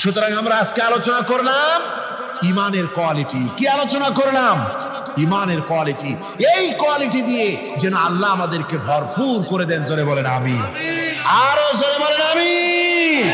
সুতরাং আমরা আজকে আলোচনা করলাম ঈমানের কোয়ালিটি। কি আলোচনা করলাম? ঈমানের কোয়ালিটি। এই কোয়ালিটি দিয়ে যেন আল্লাহ আমাদেরকে ভরপুর করে দেন। জোরে বলেন আমিন। আরো জোরে বলেন আমিন।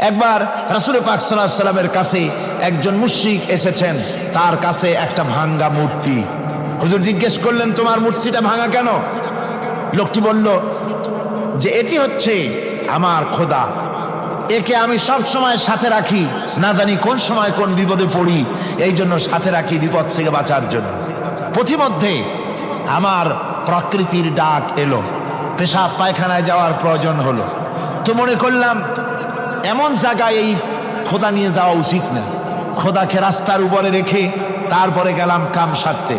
একবার রাসূল পাক সাল্লাল্লাহু আলাইহি ওয়াসাল্লামের কাছে একজন মুশরিক এসেছেন, তার কাছে একটা ভাঙা মূর্তি। হুজুর জিজ্ঞেস করলেন, তোমার মূর্তিটা ভাঙা কেন? লোকটি বলল যে এটি হচ্ছে আমার খোদা, একে আমি সব সময় সাথে রাখি, না জানি কোন সময় কোন বিপদে পড়ি, এই জন্য সাথে রাখি বিপদ থেকে বাঁচার জন্য। পথিমধ্যে আমার প্রকৃতির ডাক এলো, পেশাব পায়খানায় যাওয়ার প্রয়োজন হলো, তো মনে করলাম এমন জায়গায় এই খোদা নিয়ে যাওয়া উচিত না। খোদাকে রাস্তার উপরে রেখে তারপরে গেলাম কাম সারতে।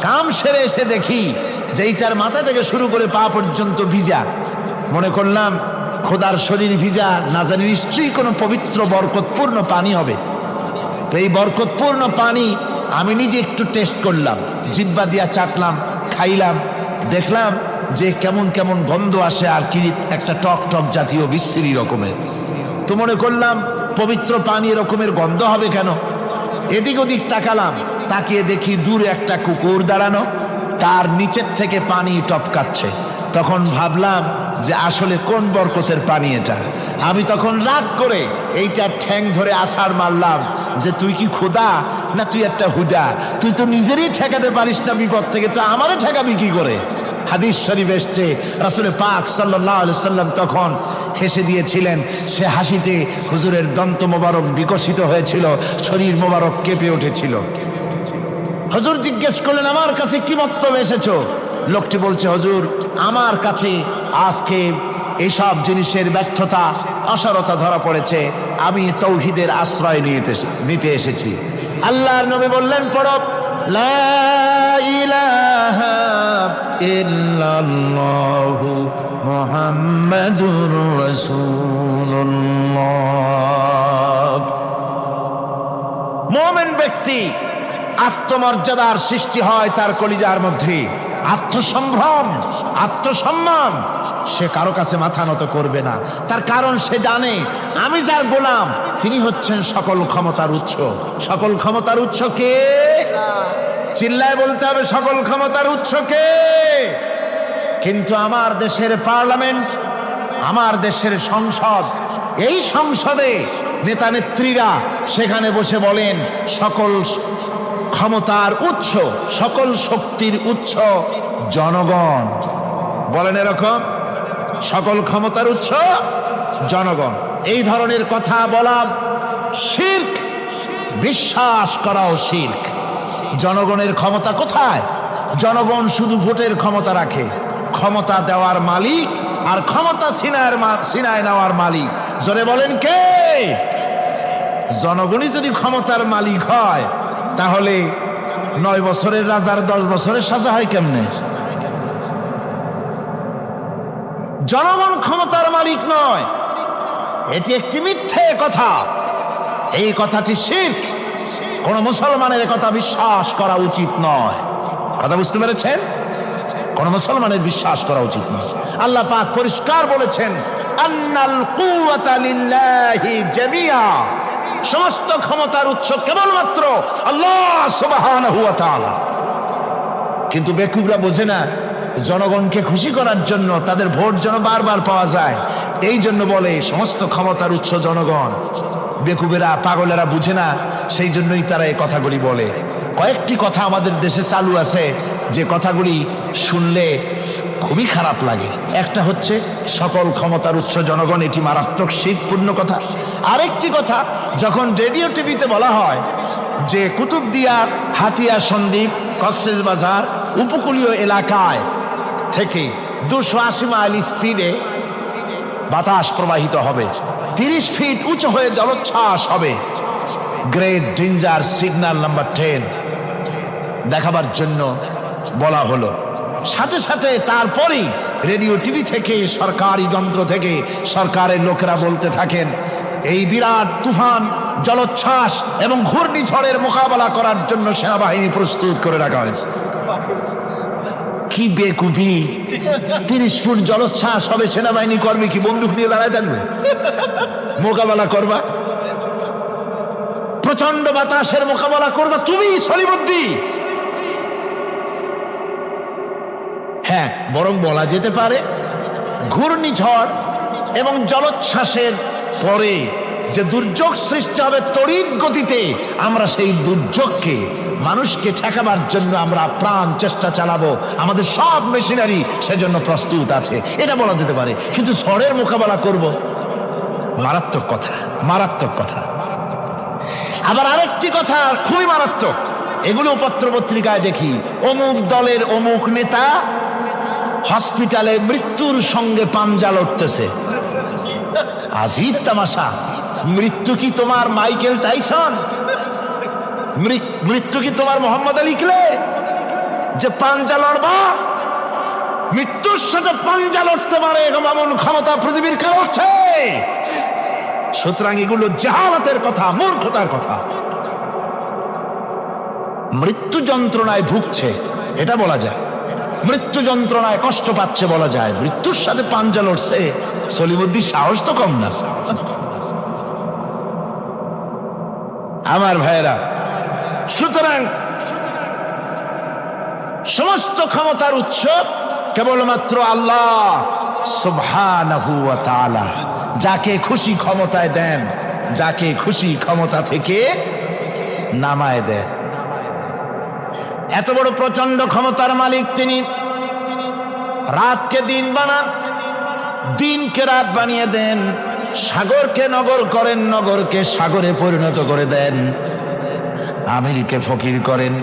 কাম সেরে এসে দেখি যে এইটার মাথা থেকে শুরু করে পা পর্যন্ত ভিজা। মনে করলাম খোদার শরীর ভিজা, না জানি নিশ্চয়ই কোনো পবিত্র বরকতপূর্ণ পানি হবে। তো এই বরকতপূর্ণ পানি আমি নিজে একটু টেস্ট করলাম, জিহ্বা দিয়া চাটলাম, খাইলাম, দেখলাম যে কেমন কেমন গন্ধ আসে, আর কি একটা টক টক জাতীয় বিশ্রী রকমের। তো মনে করলাম পবিত্র পানি এরকমের গন্ধ হবে কেন? এদিক ওদিক তাকালাম, তাকিয়ে দেখি দূরে একটা কুকুর দাঁড়ানো, তার নিচের থেকে পানি টপকাচ্ছে। তখন ভাবলাম যে আসলে কোন বরকতের পানি এটা। আমি তখন রাগ করে এইটা ঠ্যাং ধরে আছাড় মারলাম যে তুই কি খোদা না তুই একটা হুদা? তুই তো নিজেরই ঠেকাতে পারিস না বিপদ থেকে, তো আমারও ঠেকাবি কি করে? হাদিস শরীফ এসছে, রাসূল পাক সাল্লাল্লাহু আলাইহি ওয়াসাল্লাম তখন হেসে দিয়েছিলেন। সে হাসিতে হুজুরের দন্ত মোবারক বিকশিত হয়েছিল, শরীর মোবারক কেঁপে উঠেছিল। হুজুর জিজ্ঞেস করলেন, আমার কাছে কি বক্তব্য এসেছো? লোকটি বলছে, হুজুর আমার কাছে আজকে এইসব জিনিসের ব্যর্থতা, অসারতা ধরা পড়েছে, আমি তাওহীদের আশ্রয় নিতে এসেছি। আল্লাহর নবী বললেন, পড়ো লা ইলাহা ইল্লাল্লাহু মুহাম্মাদুর রাসূলুল্লাহ। মুমিন ব্যক্তি আত্মমর্যাদার সৃষ্টি হয় তার কলিজার মধ্যে, আত্মসম্ভ্রম, আত্মসম্মান। সে কারো কাছে মাথা নত করবে না, তার কারণ সে জানে আমি যার গোলাম তিনি হচ্ছেন সকল ক্ষমতার উৎস। সকল ক্ষমতার উৎস কে? চিল্লায় বলতে হবে, সকল ক্ষমতার উৎস কে? কিন্তু আমার দেশের পার্লামেন্ট, আমার দেশের সংসদ, এই সংসদে নেতা নেত্রীরা সেখানে বসে বলেন সকল ক্ষমতার উৎস, সকল শক্তির উৎস জনগণ। বলেন এরকম, সকল ক্ষমতার উৎস জনগণ। এই ধরনের কথা বলা শিরক, বিশ্বাস করাও শিরক। জনগণের ক্ষমতা কোথায়? জনগণ শুধু ভোটের ক্ষমতা রাখে, ক্ষমতা দেওয়ার মালিক আর ক্ষমতা ছিনায় নেওয়ার মালিক। জোরে বলেন কে? জনগণই যদি ক্ষমতার মালিক হয়, তাহলে 9 বছরের রাজার 10 বছরের সাজা হয় কেমনে? জনগণ ক্ষমতার মালিক নয়, এটি একটি মিথ্যে কথা। এই কথাটি শিরক। কোন মুসলমানের কথা বিশ্বাস করা উচিত নয়। কথা বুঝতে পেরেছেন? কোন মুসলমানের বিশ্বাস করা উচিত নয়। আল্লাহ পাক পরিষ্কার বলেছেন, আন্নাল কুওয়াতা লিল্লাহি জামিআ, সমস্ত ক্ষমতার উৎস কেবলমাত্র আল্লাহ সুবহানাহু ওয়া তাআলা। কিন্তু বেকুবরা বোঝে না, জনগণকে খুশি করার জন্য, তাদের ভোট যেন বারবার পাওয়া যায়, এই জন্য বলে সমস্ত ক্ষমতার উৎস জনগণ। বেকুবেরা, পাগলেরা বুঝে না, সেই জন্যই তারা এই কথাগুলি বলে। কয়েকটি কথা আমাদের দেশে চালু আছে যে কথাগুলি শুনলে খুবই খারাপ লাগে। একটা হচ্ছে সকল ক্ষমতার উৎস জনগণ, এটি মারাত্মক শিরকপূর্ণ কথা। আরেকটি কথা, যখন রেডিও টিভিতে বলা হয় যে কুতুবদিয়া, হাতিয়া সন্দ্বীপ, কক্সবাজার উপকূলীয় এলাকায় থেকে 280 মাইল স্পিডে বাতাস প্রবাহিত হবে, 30 ফিট উঁচু হয়ে জলোচ্ছ্বাস হবে, গ্রেট ডেঞ্জার সিগন্যাল নাম্বার 10 দেখাবার জন্য বলা হলো। সাথে সাথে তারপরেই রেডিও টিভি থেকে, সরকারি যন্ত্র থেকে সরকারের লোকেরা বলতে থাকেন, এই বিরাট তুফান, জলোচ্ছ্বাস এবং ঘূর্ণিঝড়ের মোকাবেলা করার জন্য সেনাবাহিনী প্রস্তুত করে রাখা হয়েছে। কি বেকুবি! 30 ফুট জলোচ্ছ্বাস হবে, সেনাবাহিনী করবে কি? বন্দুক নিয়ে দাঁড়ায় থাকবে? মোকাবেলা করবা? প্রচন্ড বাতাসের মোকাবেলা করবা তুমি সলিমুদ্দিন? হ্যাঁ, বরং বলা যেতে পারে ঘূর্ণিঝড় এবং জলোচ্ছ্বাসের পরে যে দুর্যোগ সৃষ্টি হবে তড়িৎ গতিতে, আমরা সেই দুর্যোগকে, মানুষকে ঠেকাবার জন্য আমরা প্রাণ চেষ্টা চালাবো। আমাদের সব মেশিনারি সেজন্য প্রস্তুত আছে, এটা বলা যেতে পারে। কিন্তু ঝড়ের মোকাবেলা করব, মারাত্মক কথা, মারাত্মক কথা। আবার আরেকটি কথা খুবই মারাত্মক, এগুলো পত্র পত্রিকায় দেখি, অমুক দলের অমুক নেতা হসপিটালে মৃত্যুর সঙ্গে পাঞ্জা লড়তেছে। আজীব তামাশা! মৃত্যু কি তোমার মাইকেল টাইসন? মৃত্যু কি তোমার মোহাম্মদ আলী ক্লে যে পাঞ্জা লড়বা? মৃত্যুর সাথে পাঞ্জা লড়তে পারে এমন ক্ষমতা পৃথিবীর কারো আছে? সুতরাং এগুলো জাহালাতের কথা, মূর্খতার কথা। মৃত্যু যন্ত্রণায় ভুগছে এটা বলা যায়, মৃত্যু যন্ত্রণায় কষ্ট পাচ্ছে বলা যায়। মৃত্যুর সাথে পাঞ্জা লড়ছে, সলিমুদ্দিন সাহস তো কম না। আমার ভাইয়েরা, সুতরাং সমস্ত ক্ষমতার উৎস কেবলমাত্র আল্লাহ সুবহানাহু ওয়া তাআলা। যাকে খুশি ক্ষমতায় দেন, যাকে খুশি ক্ষমতা থেকে নামায় দেন। এত বড় প্রচন্ড ক্ষমতার মালিক তিনি। রাতকে দিন বানান, দিনকে রাত বানিয়ে দেন, সাগরকে নগর করেন, নগরকে সাগরে পরিণত করে দেন, আমিরকে ফকির করেন,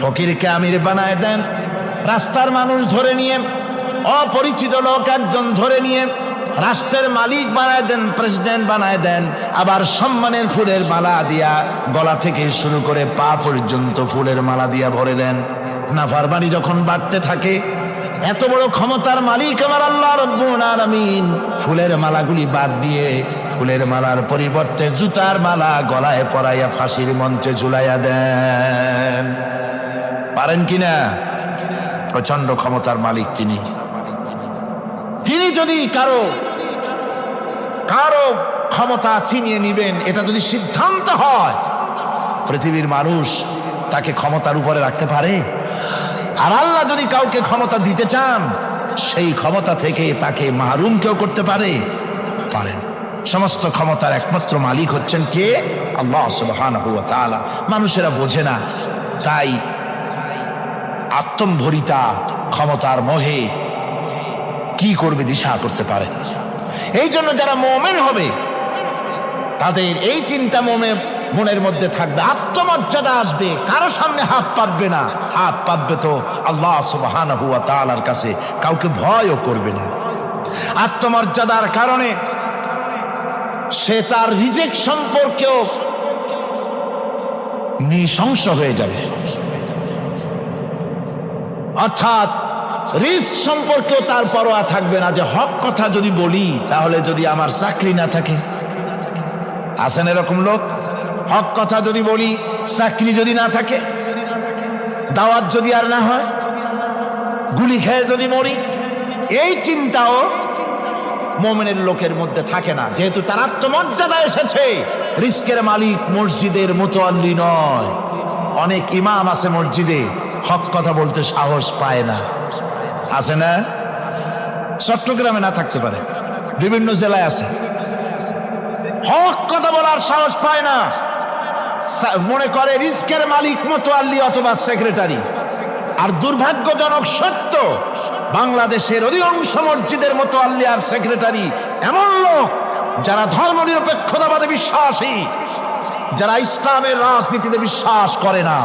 ফকিরকে আমির বানায় দেন, রাস্তার মানুষ ধরে নিয়ে, অপরিচিত লোক একজন ধরে নিয়ে রাষ্ট্রের মালিক বানায় দেন, প্রেসিডেন্ট বানায় দেন। আবার সম্মানের ফুলের মালা দিয়া গলা থেকে শুরু করে পা পর্যন্ত ফুলের মালা দিয়া ভরে দেন। নাফরমানি যখন বাড়তে থাকে, এত বড় ক্ষমতার মালিক আমার আল্লাহ রব্বুল আলামিন ফুলের মালাগুলি বাদ দিয়ে ফুলের মালার পরিবর্তে জুতার মালা গলায় পরাইয়া ফাঁসির মঞ্চে ঝুলাইয়া দেন। পারেন কিনা? প্রচন্ড ক্ষমতার মালিক তিনি। তিনি যদি কারো ক্ষমতা ছিনিয়ে নিবেন, এটা যদি সিদ্ধান্ত হয়, পৃথিবীর মানুষ তাকে ক্ষমতার উপরে রাখতে পারে? আর আল্লাহ যদি কাউকে ক্ষমতা দিতে চান, সেই ক্ষমতা থেকে তাকে মাহরুম কেউ করতে পারে? পারেন। সমস্ত ক্ষমতার একমাত্র মালিক হচ্ছেন কে? আল্লাহ সুবহানাহু ওয়া তাআলা। মানুষেরা বোঝে না, তাই আত্মম্ভরিতা ক্ষমতার মোহে কি করবে দিশা করতে পারে। এই জন্য যারা মুমিন হবে তাদের এই চিন্তা মনের মধ্যে থাকবে, আত্মমর্যাদা আসবে, কারো সামনে হাত পাতবে না, হাত পাতবে তো আল্লাহ সুবহানাহু ওয়া তাআলার কাছে, কাউকে ভয়ও করবে না। আত্মমর্যাদার কারণে সে তার রিজিক সম্পর্কেও নৃশংস হয়ে যাবে, অর্থাৎ রিস্ক সম্পর্কেও তার পরোয়া থাকবে না যে হক কথা যদি বলি তাহলে যদি আমার চাকরি না থাকে। আছেন এরকম লোক, হক কথা যদি বলি চাকরি যদি না থাকে, দাওয়াত যদি আর না হয়, গুলি খেয়ে যদি মরি, এই চিন্তাও মুমিনের লোকের মধ্যে থাকে না, যেহেতু তার আত্মমর্যাদা এসেছে। রিস্কের মালিক মসজিদের মুতাল্লি নয়। অনেক ইমাম আছে মসজিদে, হক কথা বলতে সাহস পায় না, আছে না? চট্টগ্রামে না থাকতে পারে, বিভিন্ন জেলায় আছে, হক কথা বলার সাহস পায় না, মনে করে রিস্কের মালিক মুতাল্লি অথবা সেক্রেটারি। আর দুর্ভাগ্যজনক সত্য, বাংলাদেশের অধিকাংশ মসজিদের মুতাল্লি আর সেক্রেটারি এমন লোক যারা ধর্মনিরপেক্ষতাবাদে বিশ্বাসী, যারা ইসলামের রাজনীতিতে বিশ্বাস করে না।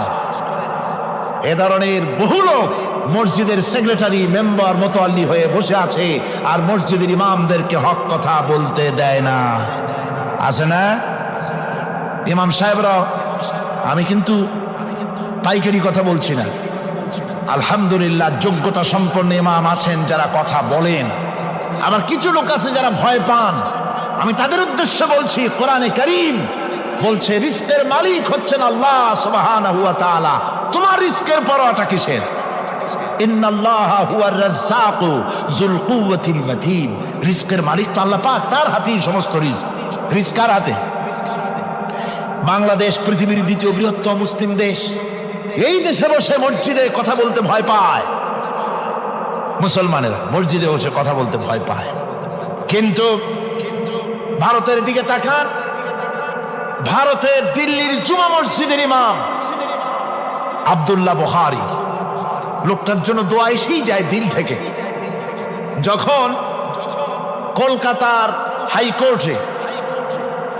এ ধরনের বহু লোক মসজিদের সেক্রেটারি, মেম্বার, মুতাল্লি হয়ে বসে আছে আর মসজিদের ইমামদেরকে হক কথা বলতে দেয় না, আছে না? ইমাম সাহেবরা, আমি কিন্তু পাইকারি কথা বলছি না, আলহামদুলিল্লাহ যোগ্যতা সম্পন্ন ইমাম আছেন যারা কথা বলেন। আবার কিছু লোক আছে যারা ভয় পান, আমি তাদের উদ্দেশ্যে বলছি, কোরআনে কারীম বলছে রিস্কের মালিক হচ্ছেন আল্লাহ সুবহানাহু ওয়া তাআলা। তোমার রিস্কের পরোয়াটা কিসের? ইন্নাল্লাহা হুয়ার রাজ্জাকু যুল কুওয়াতিল মাতিন। রিস্কের মালিক তো আল্লাহ পাক, তার হাতেই সমস্ত রিস্ক। রিস্ক কার হাতে? বাংলাদেশ পৃথিবীর দ্বিতীয় বৃহত্তম মুসলিম দেশ, এই দেশে বসে মসজিদে কথা বলতে ভয় পায় মুসলমানেরা, মসজিদে বসে কথা বলতে ভয় পায়। কিন্তু ভারতের দিকে তাকান, ভারতের দিল্লির জুমা মসজিদের ইমাম আব্দুল্লাহ বুখারী, লোকটার জন্য দোয়া এসেই যায় দিল থেকে। যখন কলকাতার হাইকোর্টে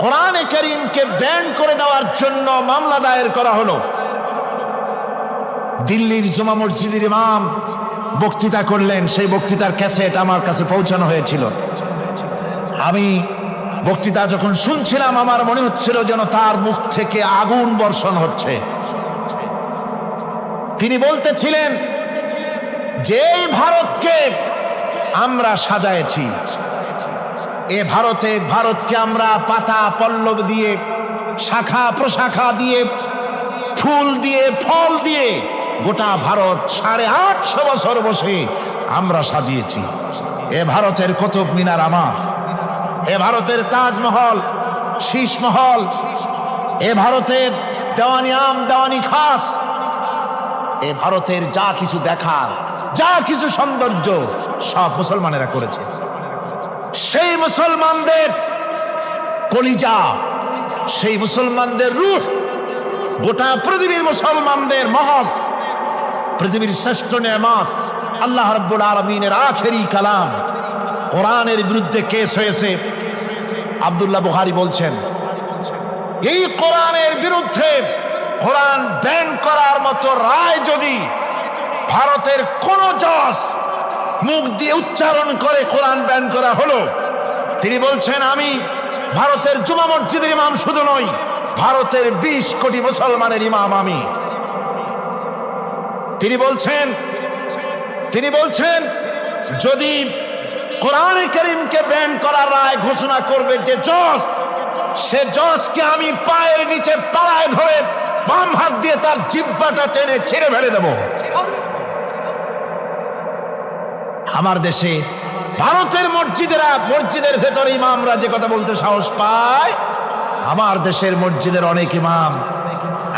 কোরআনে কারীমকে ব্যান করে দেওয়ার জন্য মামলা দায়ের করা হলো, দিল্লির জুমা মসজিদের ইমাম বক্তৃতা করলেন। সেই বক্তৃতার ক্যাসেট আমার কাছে পৌঁছানো হয়েছিল। আমি বক্তৃতা যখন শুনছিলাম আমার মনে হচ্ছিল যেন তার মুখ থেকে আগুন বর্ষণ হচ্ছে। তিনি বলতেছিলেন যে ভারতকে আমরা সাজাইছি, এ ভারতকে আমরা পাতা পল্লব দিয়ে, শাখা প্রশাখা দিয়ে, ফুল দিয়ে, ফল দিয়ে গোটা ভারত 850 বছর বসে আমরা সাজিয়েছি। এ ভারতের কুতুব মিনার আমার, এ ভারতের তাজমহল, শীষমহল, এ ভারতের দেওয়ানি আম, দেওয়ানি খাস, এ ভারতের যা কিছু দেখার, যা কিছু সৌন্দর্য সব মুসলমানেরা করেছে। সেই মুসলমানদের কলিজা, সেই মুসলমানদের রূহ, গোটা পৃথিবীর মুসলমানদের মহৎ, পৃথিবীর শ্রেষ্ঠ নেয়ামত আল্লাহ রাব্বুল আলামিনের আখেরি কালাম কোরআনের বিরুদ্ধে কেস হয়েছে। আব্দুল্লাহ বুখারী বলছেন, এই কোরআনের বিরুদ্ধে কোরআন ব্যান করার মতো রায় যদি ভারতের কোন জজ মুখ দিয়ে উচ্চারণ করে কোরআন ব্যান করা হলো, তিনি বলছেন আমি ভারতের জুমা মসজিদের ইমাম শুধু নই, ভারতের 20 কোটি মুসলমানের ইমাম আমি। তিনি বলছেন যদি কোরআনে কারীমকে ব্যান করার রায় ঘোষণা করবে যে জজ, সে জজকে আমি পায়ের নিচে পাড়ায় ধরে বাম হাত দিয়ে তার জিহ্বাটা টেনে ছিঁড়ে ফেলে দেব। আমার দেশে ভারতের মসজিদের ভেতরে ইমামরা যে কথা বলতে সাহস পায়, আমার দেশের মসজিদের অনেক ইমাম,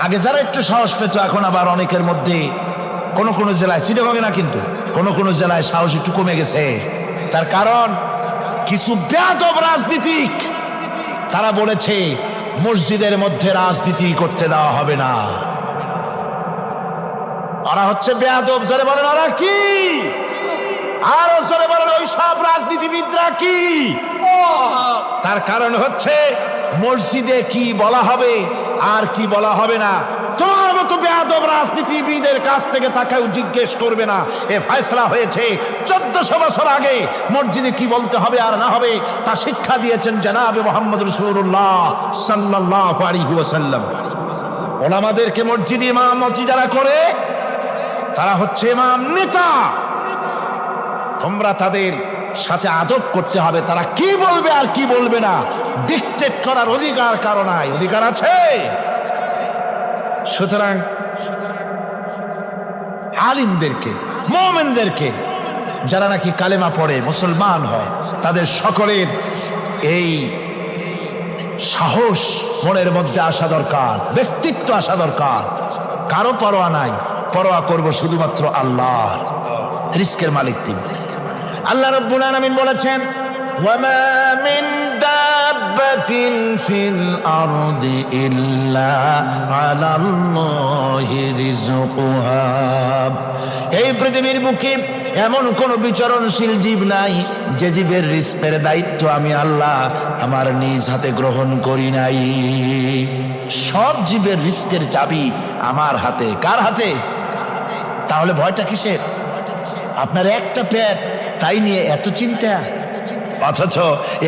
আগে যারা একটু সাহস পেত, এখন আবার অনেকের মধ্যে কোন জেলায়, চিটাগংয়ে না কিন্তু কোন জেলায় সাহস একটু কমে গেছে। তার কারণ কিছু বেয়াদব রাজনীতিক তারা বলেছে মসজিদের মধ্যে রাজনীতি করতে দেওয়া হবে না। ওরা হচ্ছে বেয়াদব। জোরে বলেন ওরা কি? আরো জোরে বলেন ওই সব রাজনীতিবিদরা কি? তার কারণ হচ্ছে মসজিদে কি বলা হবে আর কি বলা হবে না তোমার মতো বেয়াদব রাজনীতিবিদের কাছ থেকে তাকেও জিজ্ঞেস করবে না। এ ফয়সালা হয়েছে 1400 বছর আগে। মসজিদে কি বলতে হবে আর না হবে তা শিক্ষা দিয়েছেন জনাবে মুহাম্মদ রাসূলুল্লাহ সাল্লাল্লাহু আলাইহি ওয়াসাল্লাম। ওলামাদেরকে মসজিদে ইমামতি যারা করে তারা হচ্ছে ইমাম নেতা। তোমরা তাদের সাথে আদব করতে হবে। তারা কি বলবে আর কি বলবে না ডিকটেট করার অধিকার কারো নাই। অধিকার আছে। সুতরাং আলিমদেরকে, মুমিনদেরকে, যারা নাকি কালেমা পড়ে মুসলমান হয়, তাদের সকলের এই সাহস মনের মধ্যে আসা দরকার, ব্যক্তিত্ব আসা দরকার। কারো পরোয়া নাই, পরোয়া করব শুধুমাত্র আল্লাহর। রিস্কের মালিক তিনি। আল্লাহ রাব্বুল আলামিন বলেছেন ওয়ামা মিন দাব্বাতিন ফিল আরদি ইল্লা আলাল্লাহি রিজকুহা। এই পৃথিবীর বুকে এমন কোন বিচরণশীল জীব নাই যে জীবের রিস্কের দায়িত্ব আমি আল্লাহ আমার নিজ হাতে গ্রহণ করি নাই। সব জীবের রিস্কের চাবি আমার হাতে। কার হাতে? তাহলে ভয়টা কিসের? আপনার একটা পেট, তাই নিয়ে এত চিন্তা। অথচ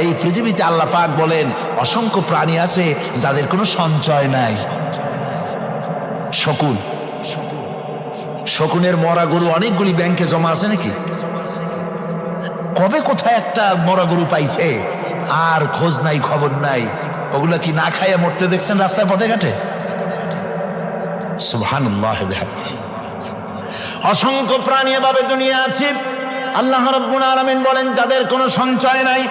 এই পৃথিবীতে আল্লাহ পাক বলেন অসংখ্য প্রাণী আছে যাদের কোনো সঞ্চয় নাই। শকুন, শকুনের মরা গরু অনেকগুলি ব্যাংকে জমা আছে নাকি? কবে কোথায় একটা মরা গরু পাইছে আর খোঁজ নাই, খবর নাই। ওগুলা কি না খাইয়া মরতে দেখছেন রাস্তায় পথে ঘাটে? সুবহানাল্লাহ। অসংখ্য প্রাণী এভাবে দুনিয়া আছে। আল্লাহ রাব্বুল আলামিন বলেন যাদের কোনো সঞ্চয় নাই,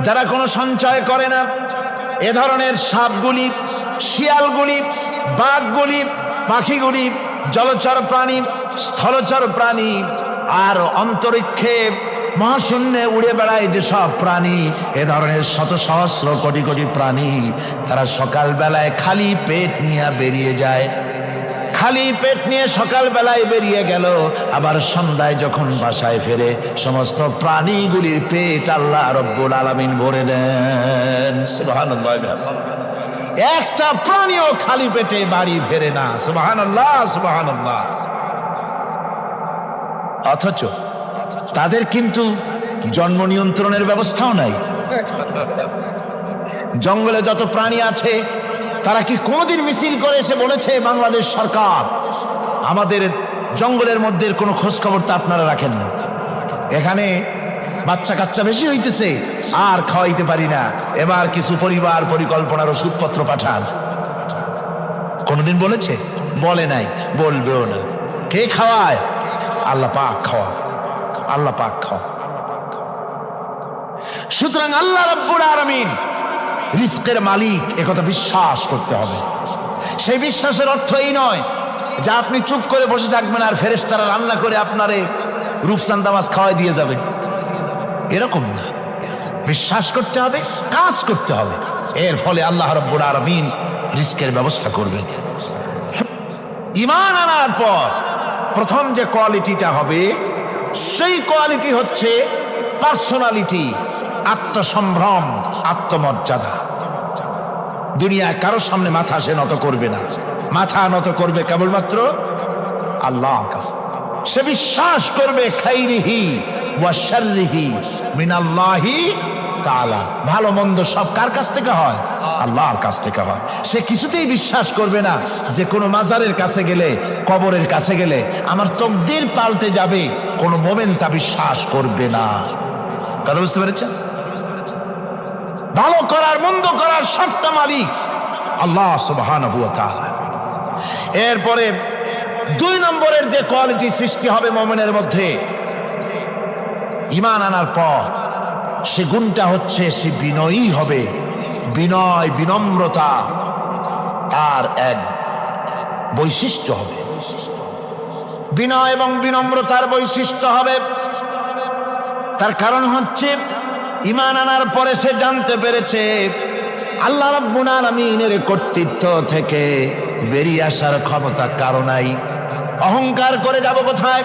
যারা কোনো সঞ্চয় করে না, এ ধরনের সাপগুলি, শিয়ালগুলি, বাঘগুলি, পাখিগুলি, জলচর প্রাণী, স্থলচর প্রাণী আর অন্তরিক্ষে মহাশূন্যে উড়ে বেড়ায় যে সব প্রাণী, এ ধরনের শত সহস্র কোটি কোটি প্রাণী, তারা সকাল বেলায় খালি পেট নিয়ে বেরিয়ে যায়। খালি পেট নিয়ে সকাল বেলায় বেরিয়ে গেল, আবার সন্ধ্যায় যখন বাসায় ফেরে সমস্ত প্রাণীগুলির পেট আল্লাহ রব্বুল আলামিন ভরে দেন। সুবহানাল্লাহ। একটা প্রাণীও খালি পেটে বাড়ি ফেরে না। সুবহানাল্লাহ, সুবহানাল্লাহ। অথচ তাদের কিন্তু জন্ম নিয়ন্ত্রণের ব্যবস্থাও নাই। জঙ্গলে যত প্রাণী আছে তারা কি কোনোদিন মিছিল করে এসে বলেছে বাংলাদেশ সরকার আমাদের জঙ্গলের মধ্যে কোনো খোঁজ খবর তো আপনারা রাখেন না, এখানে বাচ্চা কাচ্চা বেশি হইতেছে আর খাওয়াইতে পারি না, এবার কিছু পরিবার পরিকল্পনার ওষুধপত্র পাঠান? কোনোদিন বলেছে? বলে নাই, বলবেও না। কে খাওয়ায়? আল্লাহ পাক খাওয়া, আল্লাহ পাক খাওয়া। সুতরাং আল্লাহ রাব্বুল আলামিন রিস্কের মালিক, একথা বিশ্বাস করতে হবে। সেই বিশ্বাসের অর্থ এই নয় যে আপনি চুপ করে বসে থাকবেন আর ফেরেশতারা রান্না করে আপনারে রূপচাঁদা মাছ খাওয়াই দিয়ে যাবে, এরকম না। বিশ্বাস করতে হবে, কাজ করতে হবে, এর ফলে আল্লাহ রাব্বুল আলামিন রিস্কের ব্যবস্থা করবেন। ঈমান আনার পর প্রথম যে কোয়ালিটিটা হবে সেই কোয়ালিটি হচ্ছে পার্সোনালিটি, আত্মসম্ভ্রম, আত্মমর্যাদা। দুনিয়ায় কারো সামনে মাথা সে নত করবে না, মাথা নত করবে কেবলমাত্র আল্লাহর কাছে। সে বিশ্বাস করবে খাইরিহি ওয়া শাররিহি মিনাল্লাহি তাআলা, ভালো মন্দ সব কার কাছ থেকে হয়? আল্লাহর কাছ থেকে হয়। সে কিছুতেই বিশ্বাস করবে না যে কোনো মাজারের কাছে গেলে, কবরের কাছে গেলে আমার তকদির পাল্টে যাবে। কোনো মুমিন তা বিশ্বাস করবে না। কথা বুঝতে পেরেছেন? ভালো করার মন্দ করার সবটা মালিক আল্লাহ সুবহানাহু ওয়া তাআলা। এরপরে 2 নম্বরের যে কোয়ালিটি সৃষ্টি হবে মুমিনের মধ্যে ঈমান আনার পর, সে গুণটা হচ্ছে সে বিনয়ী হবে। বিনয়, বিনম্রতা তার এক বৈশিষ্ট্য হবে। বিনয় এবং বিনম্রতার বৈশিষ্ট্য হবে। তার কারণ হচ্ছে ঈমান আনার পরে সে জানতে পেরেছে আল্লাহ রাব্বুল আলামিনের কর্তৃত্ব থেকে বেরিয়ে আসার ক্ষমতা কারো নাই। অহংকার করে যাব কোথায়?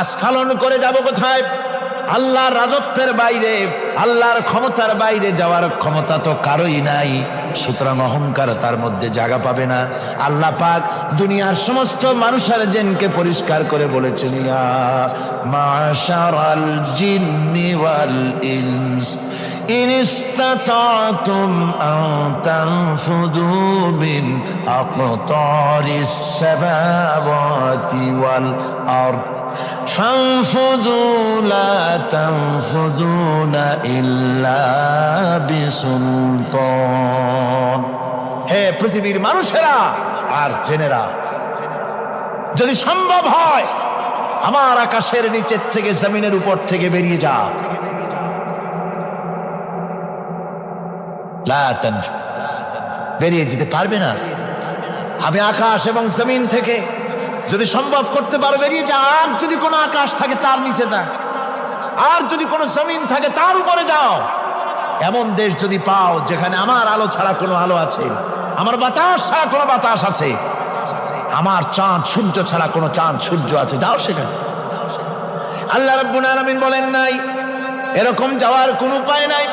আস্ফালন করে যাব কোথায়? আল্লাহর রাজত্বের বাইরে, আল্লাহর ক্ষমতার বাইরে যাওয়ার ক্ষমতা তো কারোই নাই। সুতরাং অহংকার তার মধ্যে জায়গা পাবে না। আল্লাহ পাক দুনিয়ার সমস্ত মানুষের জিনকে পরিষ্কার করে বলেছেন, ইয়া মাশারাল জিন্নি ওয়াল ইনস ইন ইসতাতাতুম আন তানফুযু মিন আকতারিস সামাওয়াতি ওয়াল আরদ فانفذوا لا تنفذون إلا بسلطان। হে পৃথিবীর মানুষেরা আর জেনেরা, যদি সম্ভব হয় আমার আকাশের নিচের থেকে জমিনের উপর থেকে বেরিয়ে যা। লা তানফু, বেরিয়ে যেতে পারবে না। আমি আকাশ এবং জমিন থেকে যদি সম্ভব করতে পারো বেরিয়ে যা। আর যদি কোনো আকাশ থাকে তার নিচে যা, আর যদি কোনো জমিন থাকে তার উপরে যাও। এমন দেশ যদি পাও যেখানে আমার আলো ছাড়া কোনো আলো আছে, আমার বাতাস ছাড়া কোনো বাতাস আছে, আমার চাঁদ সূর্য ছাড়া কোনো চাঁদ সূর্য আছে, যাও সেখানে। আল্লাহ রাব্বুল আলামিন বলেন নাই এরকম যাওয়ার কোনো উপায় নাই।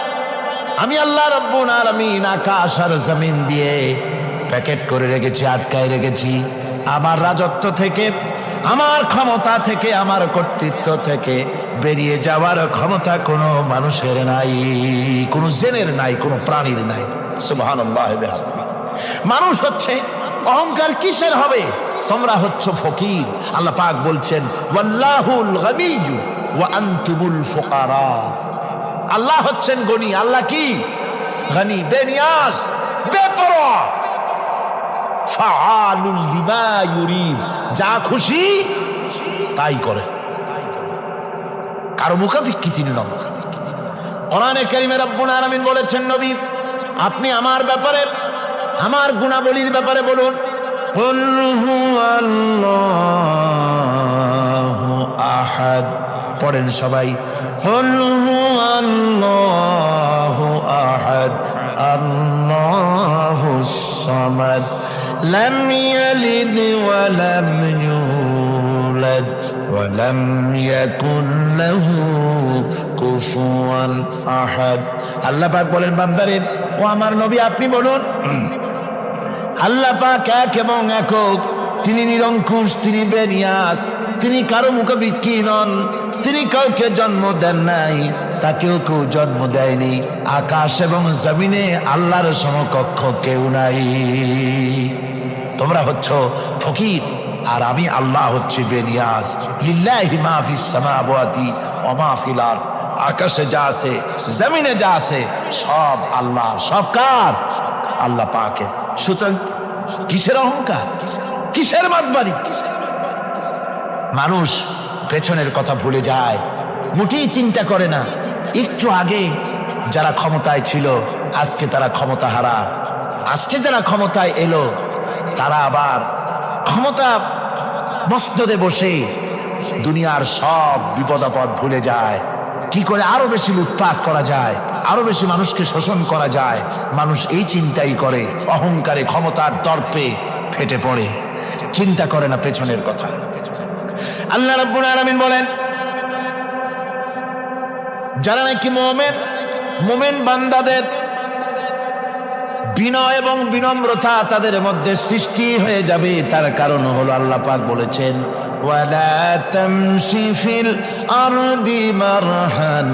আমি আল্লাহ রাব্বুল আলামিন আকাশ আর জমিন দিয়ে প্যাকেট করে রেখেছি, আটকায় রেখেছি। আমার রাজত্ব থেকে, আমার ক্ষমতা থেকে, আমার কর্তৃত্ব থেকে বেরিয়ে যাওয়ার ক্ষমতা কোনো মানুষের নাই, কোনো জেনের নাই, কোনো প্রাণীর নাই। সুবহানাল্লাহ। মানুষ হচ্ছে অহংকার কিসের হবে? তোমরা হচ্ছ ফকির। আল্লাহ পাক বলছেন ওয়াল্লাহুল গনিয়্যু ওয়া আনতুমুল ফুকারা। আল্লাহ হচ্ছেন গনি। আল্লাহ কি? গনি, বেনিয়াস, বেপরোয়া। ফাআলুল লিমা ইউরিদ, যা খুশি তাই করে, কারো মুখাপেক্ষী তিনি নন। কোরআনে কারীমে রব্বুল আলামিন বলেছেন, নবী আপনি আমার ব্যাপারে, আমার গুণাবলীর ব্যাপারে বলুন। কুল হুয়াল্লাহু আহাদ, পড়েন সবাই। কুল হুয়াল্লাহু আহাদ আল্লাহুস সামাদ লাম ইয়ালিদ ওয়া লাম ইউলাদ ওয়া লাম ইয়াকুল লাহু কুফুয়ান আহাদ। আল্লাহ পাক বলেন, বান্দারে ও আমার নবী আপনি বলুন, আল্লাহ পাক এক এবং একক, তিনি নিরঙ্কুশ, তিনি বেনিয়াস, তিনি কারো মুখাপেক্ষী নন, তিনি কাউকে জন্ম দেন নাই, তাকেও কেউ জন্ম দেয়নি। আকাশ এবং জমিনে আল্লাহর সমকক্ষ কেউ নাই। তোমরা হচ্ছ ফকির আর আমি আল্লাহ হচ্ছি বেনিয়াস। লিল্লাহি মা ফিস সামাওয়াতি ওয়া মা ফিল আরদ, আকাশে যা আছে জমিনে যা আছে সব আল্লাহ। সব কার? আল্লাহ পাকের। সুতরাং কিসের অহংকার, কিসের মাতবাড়ি? মানুষ পেছনের কথা ভুলে যায়, মোটেই চিন্তা করে না। একটু আগে যারা ক্ষমতায় ছিল আজকে তারা ক্ষমতা হারা, আজকে যারা ক্ষমতায় এলো তারা আবার ক্ষমতা মসনদে বসে দুনিয়ার সব বিপদ আপদ ভুলে যায়। কি করে আরো বেশি লুটপাট করা যায়, আরো বেশি মানুষকে শোষণ করা যায়, মানুষ এই চিন্তাই করে। অহংকারে, ক্ষমতার দর্পে ফেটে পড়ে, চিন্তা করে না পেছনের কথা। আল্লাহ রাব্বুল আলামিন বলেন, যারা নাকি মুমিন বান্দাদের বিনয় এবং বিনম্রতা তাদের মধ্যে সৃষ্টি হয়ে যাবে, তার কারণ হলো আল্লাহ পাক বলেছেন ওয়ালা তামশি ফিল আরদি মারহান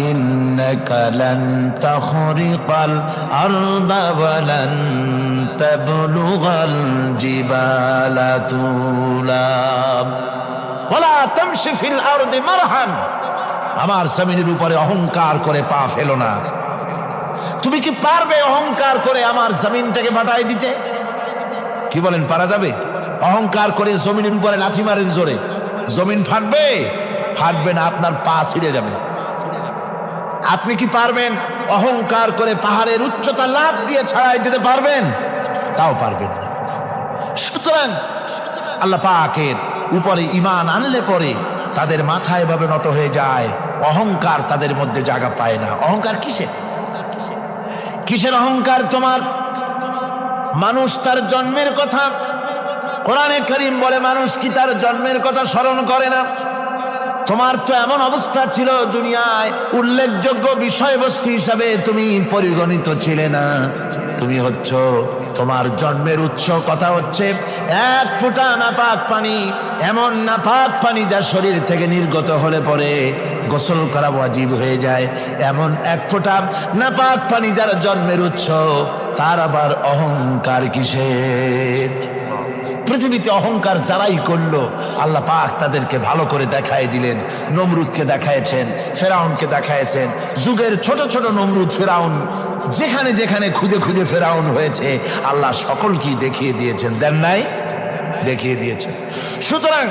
ইন্নাকা লান তাখরিকাল আরদা ওয়া লান তাবলুগাল জিবালা তুলা। ওয়ালা তামশি ফিল আরদি মারহান, আমার জমিনের উপরে অহংকার করে পা ফেলো না। তুমি কি পারবে অহংকার করে আমার জমিনটাকে ফাটাই দিতে? কি বলেন, পারা যাবে? অহংকার করে জমিনের উপরে লাথি মারেন জোরে, জমিন ফাটবে? ফাটবে না, আপনার পা ছিঁড়ে যাবে। আপনি কি পারবেন অহংকার করে পাহাড়ের উচ্চতা লাফ দিয়ে ছাড়াই যেতে পারবেন? তাও পারবেন না। সুতরাং আল্লাহ পাকের উপরে ঈমান আনলে পরে তাদের মাথা এভাবে নত হয়ে যায়, অহংকার তাদের মধ্যে জায়গা পায় না। অহংকার কিসের? কিসের অহংকার তোমার? মানুষ তার জন্মের কথা কোরআনে কারীম বলে মানুষ কি তার জন্মের কথা স্মরণ করে না? তোমার তো এমন অবস্থা ছিল, দুনিয়ায় উল্লেখযোগ্য বিষয়বস্তু হিসাবে তুমি পরিগণিত ছিলে না। তুমি হচ্ছ, তোমার জন্মের উৎস কথা হচ্ছে এক ফোঁটা নাপাক পানি, এমন নাপাক পানি যা শরীর থেকে নির্গত হলে পরে গোসল করা ওয়াজিব হয়ে যায়। এমন এক ফোঁটা নাপাক পানি যার জন্মের উৎস, তার আবার অহংকার কিসের? পৃথিবীতে অহংকার যারাই করলো আল্লাহ পাক তাদেরকে ভালো করে দেখায় দিলেন। নমরুদকে দেখায়ছেন, ফেরাউনকে দেখায়ছেন, যুগের ছোট ছোট নমরুদ ফেরাউন যেখানে যেখানে খুদে খুদে ফেরাউন হয়েছে আল্লাহ সকলকেই দেখিয়ে দিয়েছেন, দেন নাই? দেখিয়ে দিয়েছেন। সুতরাং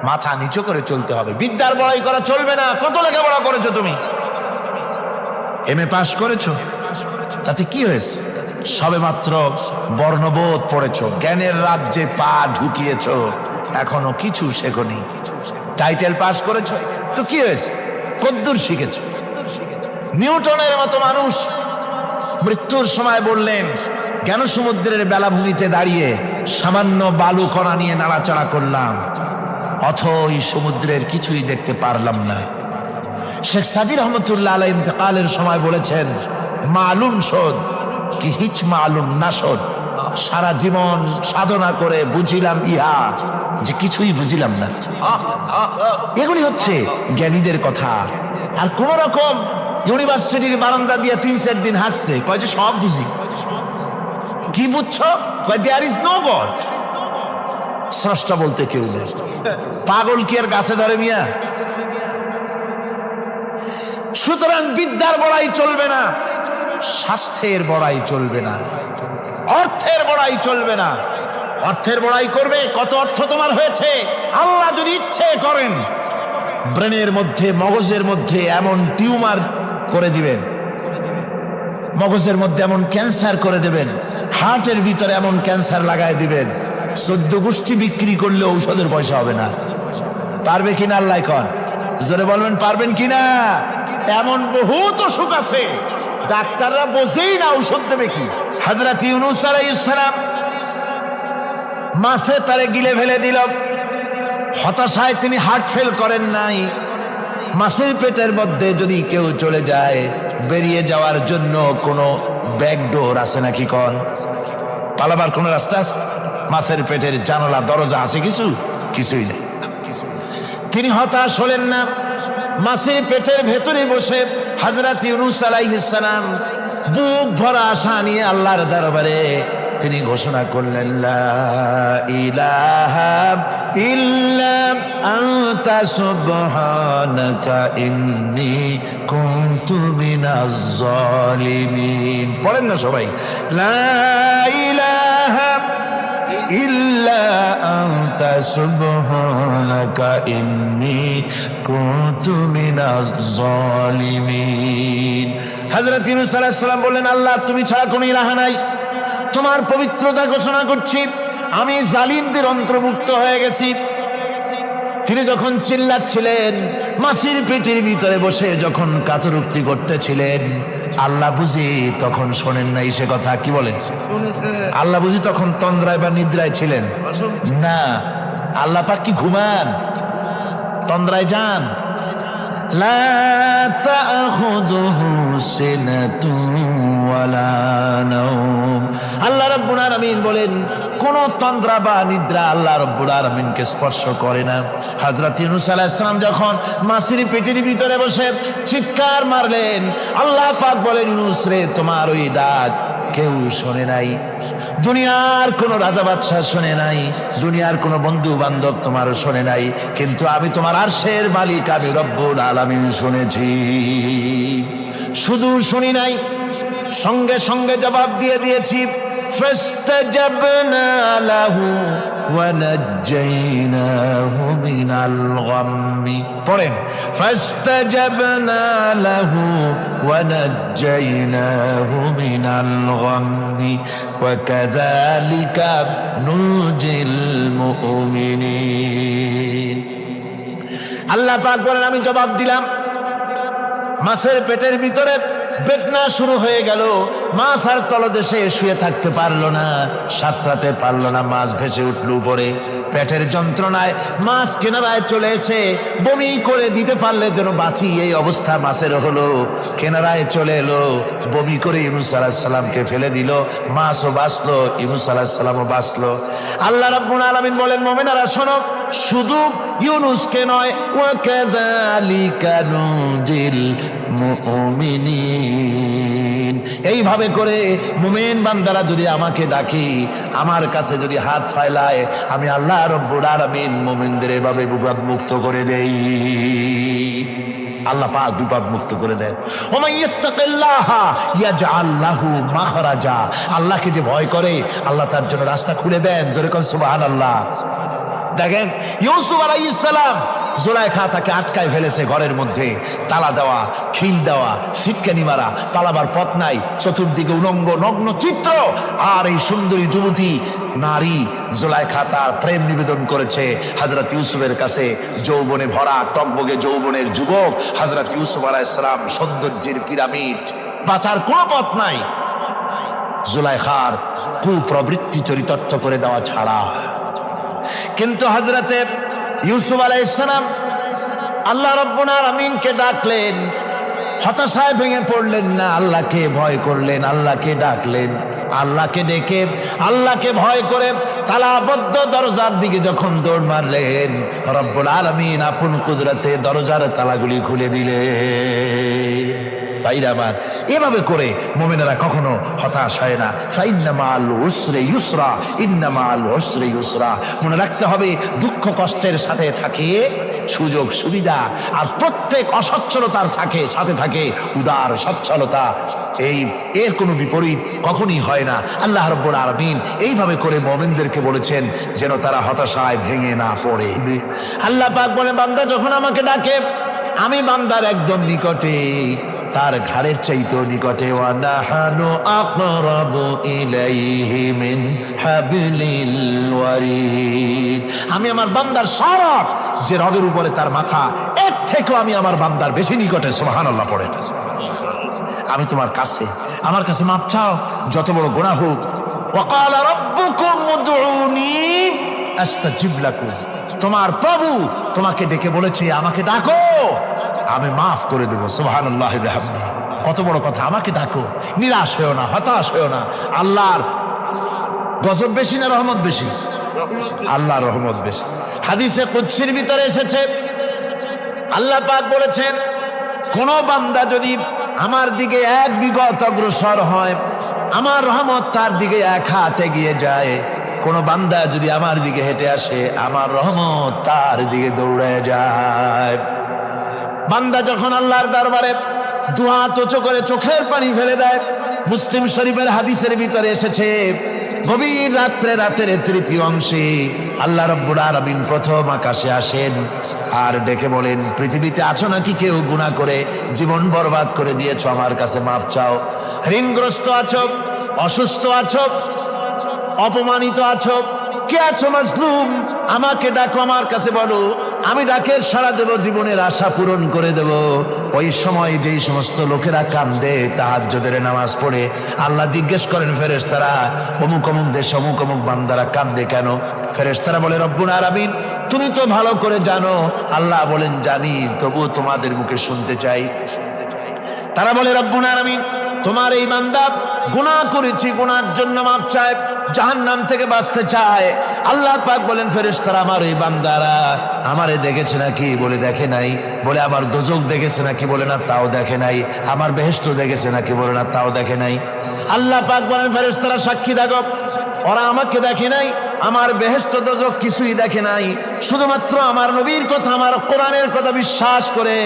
মাথা নিচু করে চলতে হবে, বিদ্যার বড়াই করা চলবে না। কত লেখাপড়া করেছো তুমি? এমএ পাস করেছো, তাতে কি হয়েছে? সবে মাত্র বর্ণবোধ পড়েছো, জ্ঞানের রাজ্যে পা ঢুকিয়েছো, এখনো কিছু শেখনি। টাইটেল পাস করেছো, তো কি হয়েছে? কদ্দূর শিখেছো? নিউটনের মতো মানুষ মৃত্যুর সময় বললেন, কেন সমুদ্রের বেলাভূমিতে দাঁড়িয়ে সামান্য বালু কণা নিয়ে নাড়াচাড়া করলাম, অথই সমুদ্রের কিছুই দেখতে পারলাম না। শেখ সাদী রহমতুল্লাহ আলাইহি ইন্তেকালের সময় বলেছেন, মালুম শোধ কি হিচ মালুম না শোধ, সারা জীবন সাধনা করে বুঝিলাম ইহা যে কিছুই বুঝিলাম না। এগুলি হচ্ছে জ্ঞানীদের কথা। আর কোন রকম ইউনিভার্সিটির বারান্দা দিয়ে 3-4 দিন হাঁটছে, কয় যে সব বুঝি। কি বুঝছো? কয় দেয়ার ইজ নো গড। স্রষ্টা বলতে কেউ নেই। পাগল কি আর গাছে ধরে মিয়া? সুতরাং বিদ্যার বড়াই চলবে না, স্বাস্থ্যের বড়াই চলবে না, অর্থের বড়াই চলবে না। অর্থের বড়াই করবে, কত অর্থ তোমার হয়েছে? আল্লাহ যদি ইচ্ছে করেন ব্রেনের মধ্যে, মগজের মধ্যে এমন টিউমার করে দিবেন, মগজের মধ্যে এমন ক্যান্সার করে দেবেন, হার্টের ভিতরে এমন ক্যান্সার লাগাই দিবেন, 14 গোষ্ঠী বিক্রি করলে ঔষধের পয়সা হবে না। পারবে কিনা আল্লাহ কন? জোরে বলবেন পারবেন কিনা? এমন বহুত অসুখ আছে ডাক্তাররা বোঝেই না ঔষধ দেবে কি। হযরত ইউনূস আলাইহিস সালাম মাছে তারে গিলে ফেলে দিল, হতাশায় তিনি হার্ট ফেল করেন নাই। মাছের পেটের মধ্যে যদি কেউ চলে যায়, বেরিয়ে যাওয়ার জন্য কোনো ব্যাকডোর আছে নাকি কন? পালাবার কোন রাস্তা আছে? মাছের পেটের জানালা দরজা আছে কিছু? কিছুই নেই। তিনি হতাশ হলেন না, মাছের পেটের ভেতরে বসে হযরত ইউনূস আলাইহিস সালাম বুক ভরা আশা নিয়ে আল্লাহর দরবারে তিনি ঘোষণা করলেন, লা ইলাহা ইল্লা আনতা সুবহানাকা ইন্নী কুনতু মিনাজ জালিমিন। পড়েন না সবাই, লা ইলাহা ইল্লা আনতা সুবহানাকা ইন্নী কুনতু মিনাজ জালিমিন। হযরত ইউনূস আলাইহিস সালাম বললেন, আল্লাহ তুমি ছাড়া কোনো ইলাহ নাই, তোমার পবিত্রতা ঘোষণা করছি, আমি জালিমদের অন্তর্ভুক্ত হয়ে গেছি। তিনি যখন চিল্লাচ্ছিলেন, মাছের পেটের ভিতরে বসে যখন কাতরুক্তি করতেছিলেন, আল্লাহ বুঝি তখন শোনেন নাই সে কথা? কি বলেন? আল্লাহ বুঝি তখন তন্দ্রায় বা নিদ্রায় ছিলেন না? আল্লাহ পাক কি ঘুমান? তন্দ্রায় যান? লা তাখুযুহু সিনাতুন ওয়ালা নাওম। আল্লাহ রাব্বুল আলামিন বলেন, কোন তন্দ্রা বা নিদ্রা আল্লাহ রাব্বুল আলামিনকে স্পর্শ করে না। হযরত ইউনূস আলাইহিস সালাম যখন মাছের পেটের ভিতরে বসে চিৎকার মারলেন, আল্লাহ পাক বলেন, ইউনূস রে, তোমার ওই ডাক কেউ শোনে নাই, দুনিয়ার কোন রাজা বাদশাহ শোনে নাই, দুনিয়ার কোন বন্ধু বান্ধব তোমার শোনে নাই, কিন্তু আমি তোমার আরশের মালিক, আমি রব্বুল আলামিন শুনেছি। শুধু শুনি নাই, সঙ্গে সঙ্গে জবাব দিয়ে দিয়েছি। ফাস্তাজাবনা লাহু ওয়া নাজ্জাইনাহু মিনাল গাম্মি। পড়েন, ফাস্তাজাবনা লাহু ওয়া নাজ্জাইনাহু মিনাল গাম্মি ওয়া কাযালিকা নুজিল মুমিনিন। আল্লাহ পাক বলেন, আমি জবাব দিলাম। মাছের পেটের ভিতরে বেদনা শুরু হয়ে গেল। মাছ আর তলদেশে শুয়ে থাকতে পারলো না, সাঁতরাতে পারলো না, মাছ ভেসে উঠল উপরে। পেটের যন্ত্রণায় মাছ কিনারায় চলে এসে বমি করে দিতে পারলে যেন বাঁচি, এই অবস্থা মাছের হলো। কিনারায় চলে এলো, বমি করে ইউনূস আলাইহিস সালামকে ফেলে দিল। মাছও বাঁচলো, ইউনূস আলাইহিস সালামও বাঁচলো। আল্লাহ রাব্বুল আলামিন বলেন, মুমিনেরা শোনো, শুধু ইউনূসকে নয়, ওয়া কাযালিকা নুজিল মুমিনিন, এইভাবে করে মুমিন বান্দারা যদি আমাকে ডাকি, আমার কাছে যদি হাত ফাইলায়, আমি আল্লাহ রাব্বুল আলামিন মুমিনদের এভাবে বিপদ মুক্ত করে দেই। আল্লাহ পাক বিপদ মুক্ত করে দেন। ওয়া ইয়াত্তাকিল্লাহা ইয়াজআল লাহু মাখরাজা, আল্লাহকে যে ভয় করে আল্লাহ তার জন্য রাস্তা খুলে দেন। জোরে কোন সুবহানাল্লাহ। দেখেন ইউসুফ আলাইহিস সালাম, জুলাইখা তাকে আটকায় ফেলেছে ঘরের মধ্যে, তালা দেওয়া, খিল দেওয়া, সিটকানি মারা, পালাবার পথ নাই, চতুর্দিকে উলঙ্গ নগ্ন চিত্র। আর এই সুন্দরী যুবতী নারী জুলাইখা তার প্রেম নিবেদন করেছে হযরত ইউসুফের কাছে। যৌবনে ভরা টকবগে যৌবনের যুবক হযরত ইউসুফ আলাইহিস সালাম, সৌন্দর্যের পিরামিড, বাঁচার কোনো পথ নাই জুলাইখার কুপ্রবৃত্তি চরিতার্থ করে দেওয়া ছাড়া। কিন্তু হযরতে ইউসুফ আলাইহিস সালাম আল্লাহ রাব্বুল আলামিনকে ডাকলেন, হতাশায় ভেঙে পড়লেন না, আল্লাহকে ভয় করলেন, আল্লাহকে ডাকলেন। আল্লাহকে ডেকে, আল্লাহকে ভয় করে তালাবদ্ধ দরজার দিকে যখন দৌড় মারলেন, রব্বুল আলামিন আপন কুদরতে দরজার তালাগুলি খুলে দিলেন। ভাইরা আমার, এভাবে করে মুমিনেরা কখনো হতাশ হয় না। ফাইন্না মাআল উসরি ইউসরা, ইন্না মাআল উসরি ইউসরা। মনে রাখতে হবে, দুঃখ কষ্টের সাথে থাকে সুযোগ সুবিধা, আর প্রত্যেক অসচ্ছলতার সাথে থাকে উদার সচ্ছলতা। এর কোনো বিপরীত কখনই হয় না। আল্লাহ রাব্বুল আলামিন এইভাবে করে মুমিনদেরকে বলেছেন যেন তারা হতাশায় ভেঙে না পড়ে। আল্লাহ পাক বলে, বান্দা যখন আমাকে ডাকে, আমি বান্দার একদম নিকটে, তার ঘাড়ের চাইতেও নিকটে। ওয়া নাহানু আকরাবু ইলাইহি মিন হাবলিল ওয়ারিদ, আমি আমার বান্দার সারা যে রগের উপরে তার মাথা, এর থেকেও আমি আমার বান্দার বেশি নিকটে। সুবহানাল্লাহ পড়ে। আমি তোমার কাছে, আমার কাছে মাপ চাও, যত বড় গুনাহ হোক। ওয়া ক্বালা রাব্বুকুম উদউনি আস্তাজিব লাকুম, তোমার প্রভু তোমাকে ডেকে বলেছে আমাকে ডাকো, আমি মাফ করে দেব। সুবহানাল্লাহ ওয়া বিহামদিহি, কত বড় কথা। আমাকে ডাকো, নিরাশ হয়েও না, হতাশ হয়েও না। আল্লাহর গজব বেশি না রহমত বেশি? আল্লাহর রহমত বেশি। হাদিসে কুদসির ভিতরে এসেছে, আল্লাহ পাক বলেছেন, কোন বান্দা যদি আমার দিকে এক বিগত অগ্রসর হয়, আমার রহমত তার দিকে এক হাত এগিয়ে যায়। কোন বান্দা যদি আমার দিকে হেঁটে আসে, আমার রহমত তার দিকে দৌড়ে যায়। বান্দা যখন আল্লাহর দরবারে দুহাত উঁচু করে চোখের পানি ফেলে দেয়, মুসলিম শরীফের হাদিসের ভিতরে এসেছে, গভীর রাতের তৃতীয় অংশে আল্লাহ রাব্বুল আলামিন প্রথম আকাশে আসেন আর ডেকে বলেন, পৃথিবীতে আছো নাকি কেউ গুনাহ করে জীবন বরবাদ করে দিয়েছো, আমার কাছে মাপ চাও। ঋণগ্রস্ত আছো, অসুস্থ আছো, অপমানিত আছো, কে আছো মাজলুম, আমাকে ডাকো, আমার কাছে বলো, আমি ডাকের সাড়া দেব, জীবনের আশা পূরণ করে দেব। ওই সময় যেই সমস্ত লোকেরা কান্দে তাহাজ্জুদের নামাজ পড়ে, আল্লাহ জিজ্ঞেস করেন ফেরেশতারা, অমুক অমুক দেশ অমুক অমুক বান্দারা কান্দে কেন? ফেরেশতারা বলে, রব্বুল আলামিন তুমি তো ভালো করে জানো। আল্লাহ বলেন, জানি, তবুও তোমাদের মুখে শুনতে চাই। তারা বলে, রব্বুল আলামিন তোমার এই বান্দা গুনাহ করেছি, গুনার জন্য মাপ চায়, জাহান্নাম থেকে বাঁচতে চায়। আল্লাহ পাক বলেন, ফেরেশতারা আমার এই বান্দারা আমারে দেখেছে নাকি? বলে দেখে নাই। বলে আমার দোজখ দেখেছে নাকি? বলে না, তাও দেখে নাই। আমার বেহেশত দেখেছে নাকি? বলে না, তাও দেখে নাই। আল্লাহ পাক বলেন, ফেরেশতারা সাক্ষী থাকো, ওরা আমাকে দেখে নাই, আমার বেহেশত দোজখ কিছুই দেখে নাই, শুধুমাত্র আমার নবীর কথা, আমার কোরআনের কথা বিশ্বাস করে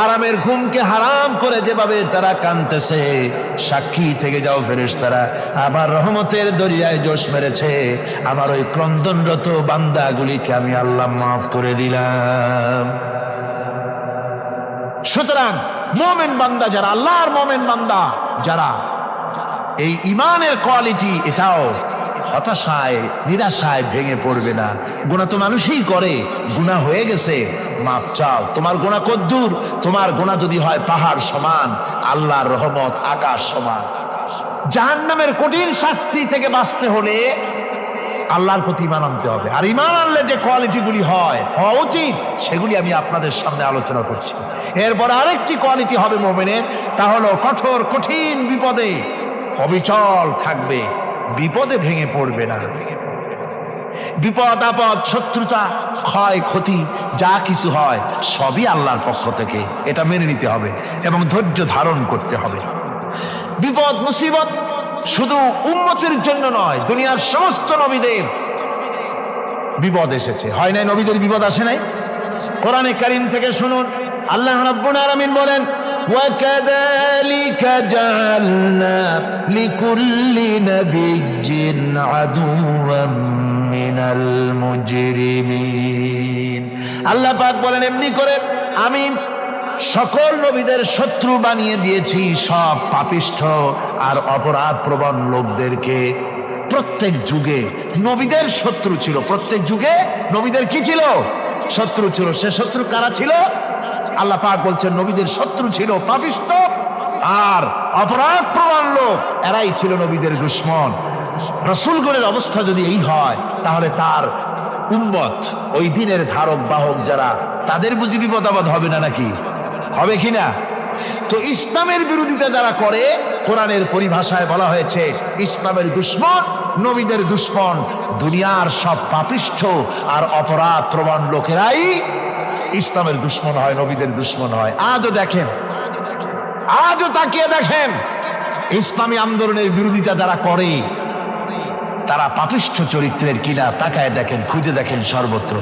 আরামের ঘুমকে হারাম করে যেভাবে তারা কাঁদতেছে, সাক্ষী থেকে যাও ফেরেশতারা, আমার রহমতের দরিয়ায় জোশ মেরেছে, আমার ওই ক্রন্দনরত বান্দাগুলিকে আমি আল্লাহ মাফ করে দিলাম। সুতরাং মুমিন বান্দা যারা, আল্লাহর মুমিন বান্দা যারা, এই ইমানের কোয়ালিটি এটাও, হতাশায় নিরাশায় ভেঙে পড়বে না। গুনাহ তো মানুষই করে, গুনাহ হয়ে গেছে, মাপ চাও। তোমার গুনাহ কদ্দূর? তোমার গুনাহ যদি হয় পাহাড় সমান, আল্লাহর রহমত আকাশ সমান। জাহান্নামের কঠিন শাস্তি থেকে বাঁচতে হলে আল্লাহর প্রতি ঈমান আনতে হবে। আর ঈমান আনলে যে কোয়ালিটিগুলি হওয়া উচিত, সেগুলি আমি আপনাদের সামনে আলোচনা করছি। এরপর আরেকটি কোয়ালিটি হবে মুমিনের, তা হলো কঠোর কঠিন বিপদে অবিচল থাকবে, বিপদে ভেঙে পড়বে না। বিপদ আপদ, শত্রুতা, ক্ষয় ক্ষতি যা কিছু হয় সবই আল্লাহর পক্ষ থেকে, এটা মেনে নিতে হবে এবং ধৈর্য ধারণ করতে হবে। বিপদ মুসিবত শুধু উম্মতের জন্য নয়, দুনিয়ার সমস্ত নবীদের বিপদ এসেছে, হয় নাই? নবীদের বিপদ আসে নাই? কোরআনে কারীম থেকে শুনুন, আল্লাহ রাব্বুল আলামিন বলেন, ওয়াকাযালিকা জাআলনা লিকুল্লি নাবিয়্যিন আদুওয়াম মিনাল মুজরিমিন। আল্লাহ পাক বলেন, এমনি করে আমি সকল নবীদের শত্রু বানিয়ে দিয়েছি সব পাপিষ্ঠ আর অপরাধ প্রবণ লোকদেরকে। প্রত্যেক যুগে নবীদের শত্রু ছিল, প্রত্যেক যুগে নবীদের কি ছিল? শত্রু ছিল। সে শত্রু কারা ছিল? আল্লাহ পাক বলছেন নবীদের শত্রু ছিল পাপিষ্ঠ আর অপরাধ প্রবণ লোক, এরাই ছিল নবীদের দুশমন। রাসূলগণের অবস্থা যদি এই হয়, তাহলে তার উম্মত, ওই দিনের ধারক বাহক যারা, তাদের বুঝি বিপদ আপদ হবে না? নাকি হবে কিনা? তো ইসলামের বিরোধিতা যারা করে, কোরআনের পরিভাষায় বলা হয়েছে ইসলামের দুশমন, নবীদের দুশমন। দুনিয়ার সব পাপিষ্ঠ আর অপরাধ প্রবণ লোকেরাই ইসলামের দুশমন হয়, নবীদের দুশমন হয়। আজও দেখেন, আজও তাকিয়ে দেখেন, ইসলামী আন্দোলনের বিরোধিতা যারা করে তারা পাপিষ্ঠ চরিত্রের কিনা, তাকায় দেখেন, খুঁজে দেখেন, সর্বত্র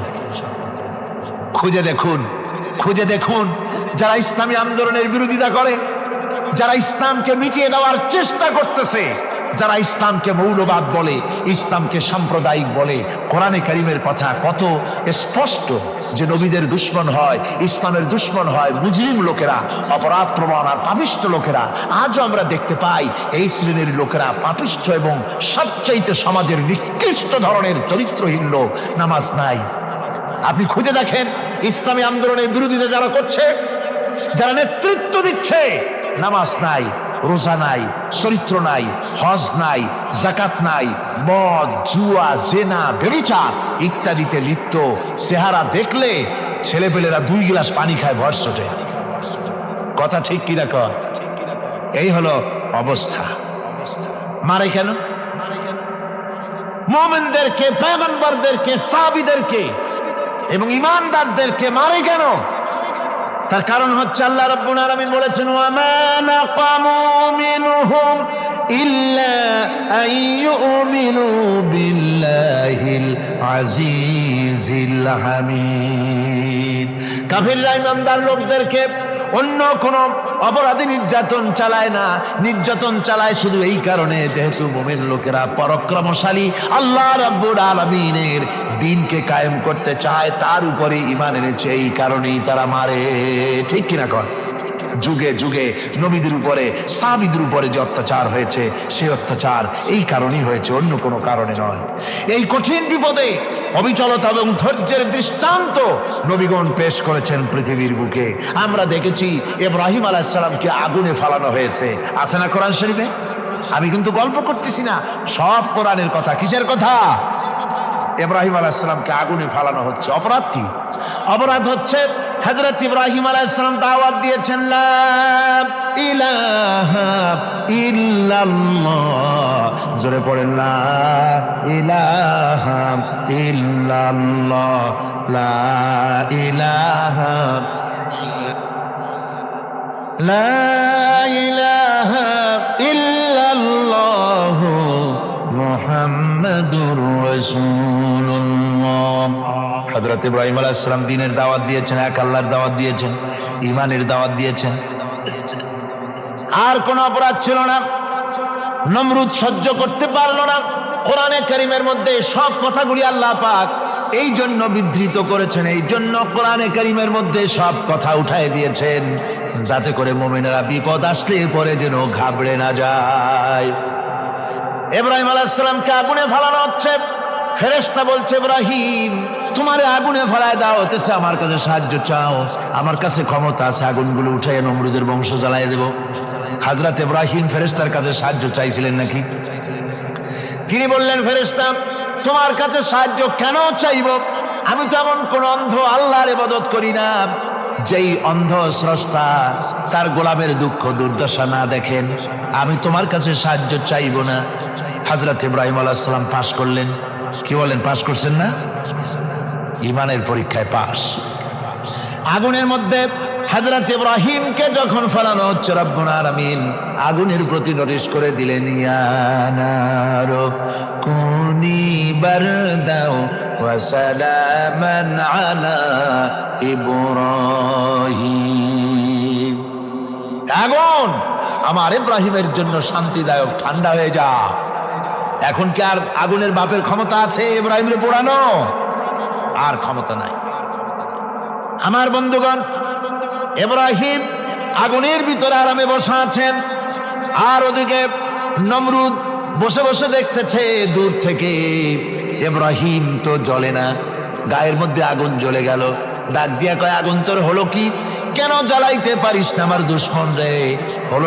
খুঁজে দেখুন, খুঁজে দেখুন। যারা ইসলামী আন্দোলনের বিরোধিতা করে, যারা ইসলামকে মিটিয়ে দেওয়ার চেষ্টা করতেছে, যারা ইসলামকে মৌলবাদ বলে, ইসলামকে সাম্প্রদায়িক বলে, কোরআনে কারীমের কথা কত স্পষ্ট যে নবীদের দুশমন হয়, ইসলামের দুশমন হয় মুজরিম লোকেরা, অপরাধ প্রবণ আর পাপিষ্ঠ লোকেরা। আজও আমরা দেখতে পাই এই শ্রেণীর লোকেরা পাপিষ্ঠ এবং সবচাইতে সমাজের নিকৃষ্ট ধরনের চরিত্রহীন লোক। নামাজ নাই। আপনি খুঁজে দেখেন, ইসলামী আন্দোলনের বিরোধিতা যারা করছে, যারা নেতৃত্ব দিচ্ছে, নামাজ নাই, রোজা নাই, চরিত্র নাই, হজ নাই, যাকাত নাই, মদ, জুয়া, জেনা, ব্যভিচার ইত্যাদিতে লিপ্ত। চেহারা দেখলে ছেলেপেলেরা 2 গ্লাস পানি খায় ভরসটে। কথা ঠিক কিনা কর? এই হলো অবস্থা। মারে কেন? মুমিনদেরকে, পয়গম্বরদেরকে, সাহাবীদেরকে এবং ঈমানদারদেরকে মারে কেন? তার কারণ হচ্ছে আল্লাহ রাব্বুল আলামিন বলেছেন, ওয়া মা নাকামু মিনহুম ইল্লা আইয়ুমিনু বিল্লাহিল আজিজিল হামিদ। কাফিররা ঈমানদার লোকদেরকে অন্য কোন অপরাধী নির্যাতন চালায় না, নির্যাতন চালায় শুধু এই কারণে, যেহেতু মুমিন লোকেরা পরাক্রমশালী, আল্লাহ রাব্বুল আলামিনের দ্বীনকে কায়েম করতে চায়, তার উপরে ঈমান এনেছে, এই কারণেই তারা মারে। ঠিক কিনা কর? যুগে যুগে নবীদের উপরে, সাহাবীদের উপরে যে অত্যাচার হয়েছে, সেই অত্যাচার এই কারণেই হয়েছে, অন্য কোনো কারণে নয়। এই কঠিন বিপদে অবিচলতা এবং ধৈর্যের দৃষ্টান্ত নবীগণ পেশ করেছেন পৃথিবীর বুকে। আমরা দেখেছি ইব্রাহিম আলাইহিস সালামকে আগুনে ফালানো হয়েছে, আছে না কোরআন শরীফে? আমি কিন্তু গল্প করতেছি না, সব কোরআনের কথা। কিসের কথা? ইব্রাহিম আলাইহিস সালামকে আগুনে ফালানো হচ্ছে। অপরাধ কি? অপরাধ হচ্ছে হযরত ইব্রাহিম আলাইহিস সালাম দাওয়াত দিয়েছেন, লা ইলাহা ইল্লাল্লাহ। জোরে পড়েন, লা ইলাহা ইল্লাল্লাহ, লা ইলাহা, লা ইলাহা ইল্লাল্লাহ মুহাম্মাদুর রাসূলুল্লাহ। হযরত ইব্রাহিম আলাইহিস সালাম দ্বীনের দাওয়াত দিয়েছেন, এক আল্লাহর দাওয়াত দিয়েছেন, ঈমানের দাওয়াত দিয়েছেন। আর কোন অপরাধ ছিল না। নমরুদ সহ্য করতে পারল না। কোরআনে কারীমের মধ্যে সব কথাগুলি আল্লাহ পাক এই জন্য বিধৃত করেছেন, এই জন্য কোরআনে কারীমের মধ্যে সব কথা উঠায় দিয়েছেন, যাতে করে মুমিনেরা বিপদ আসলে পরে যেন ঘাবড়ে না যায়। ইব্রাহিম আলাইহিস সালামকে আগুনে ফেলানো হচ্ছে। ফেরেশতা বলছে, ইব্রাহিম তোমারে আগুনে ফেলায় দেওয়া হতেছে, আমার কাছে সাহায্য চাও, আমার কাছে ক্ষমতা আছে, আগুনগুলো উঠাইয়া নমরুদের বংশ জ্বালাইয়া দেব। হযরত ইব্রাহিম ফেরেশতার কাছে সাহায্য চাইছিলেন নাকি? তিনি বললেন, ফেরেশতা তোমার কাছে সাহায্য কেন চাইব? আমি তো এমন কোন অন্ধ আল্লাহর ইবাদত করি না যেই অন্ধ স্রষ্টা তার গোলামের দুঃখ দুর্দশা না দেখেন। আমি তোমার কাছে সাহায্য চাইব না। হযরত ইব্রাহিম আলাইহিস সালাম পাশ করলেন। কি বলেন, পাশ করছেন না? ঈমানের পরীক্ষায় পাশ। আগুনের মধ্যে হযরত ইব্রাহিমকে যখন ফেলানো হচ্ছে, রব্বুল আলামিন আগুনের প্রতি নোটিশ করে দিলেন, ইয়া নারু কুনি বারদাও ওয়া সালামান আলা ইব্রাহিম। আগুন আমার ইব্রাহিমের জন্য শান্তিদায়ক, ঠান্ডা হয়ে যা। এখন কি আর আগুনের বাপের ক্ষমতা আছে ইব্রাহিমের পোড়ানো? আর ক্ষমতা নাই। আমার বন্ধুগণ, ইব্রাহিম আগুনের ভিতরে আরামে বসে আছেন, আর ওদিকে নমরুদ বসে বসে দেখতেছে দূর থেকে। ইব্রাহিম তো জ্বলে না, গায়ের মধ্যে আগুন জ্বলে গেল। ডাক দিয়া কয়, আগুন তোর হলো কি? কেন জ্বালাইতে পারিস না আমার দুশমন রে? হলো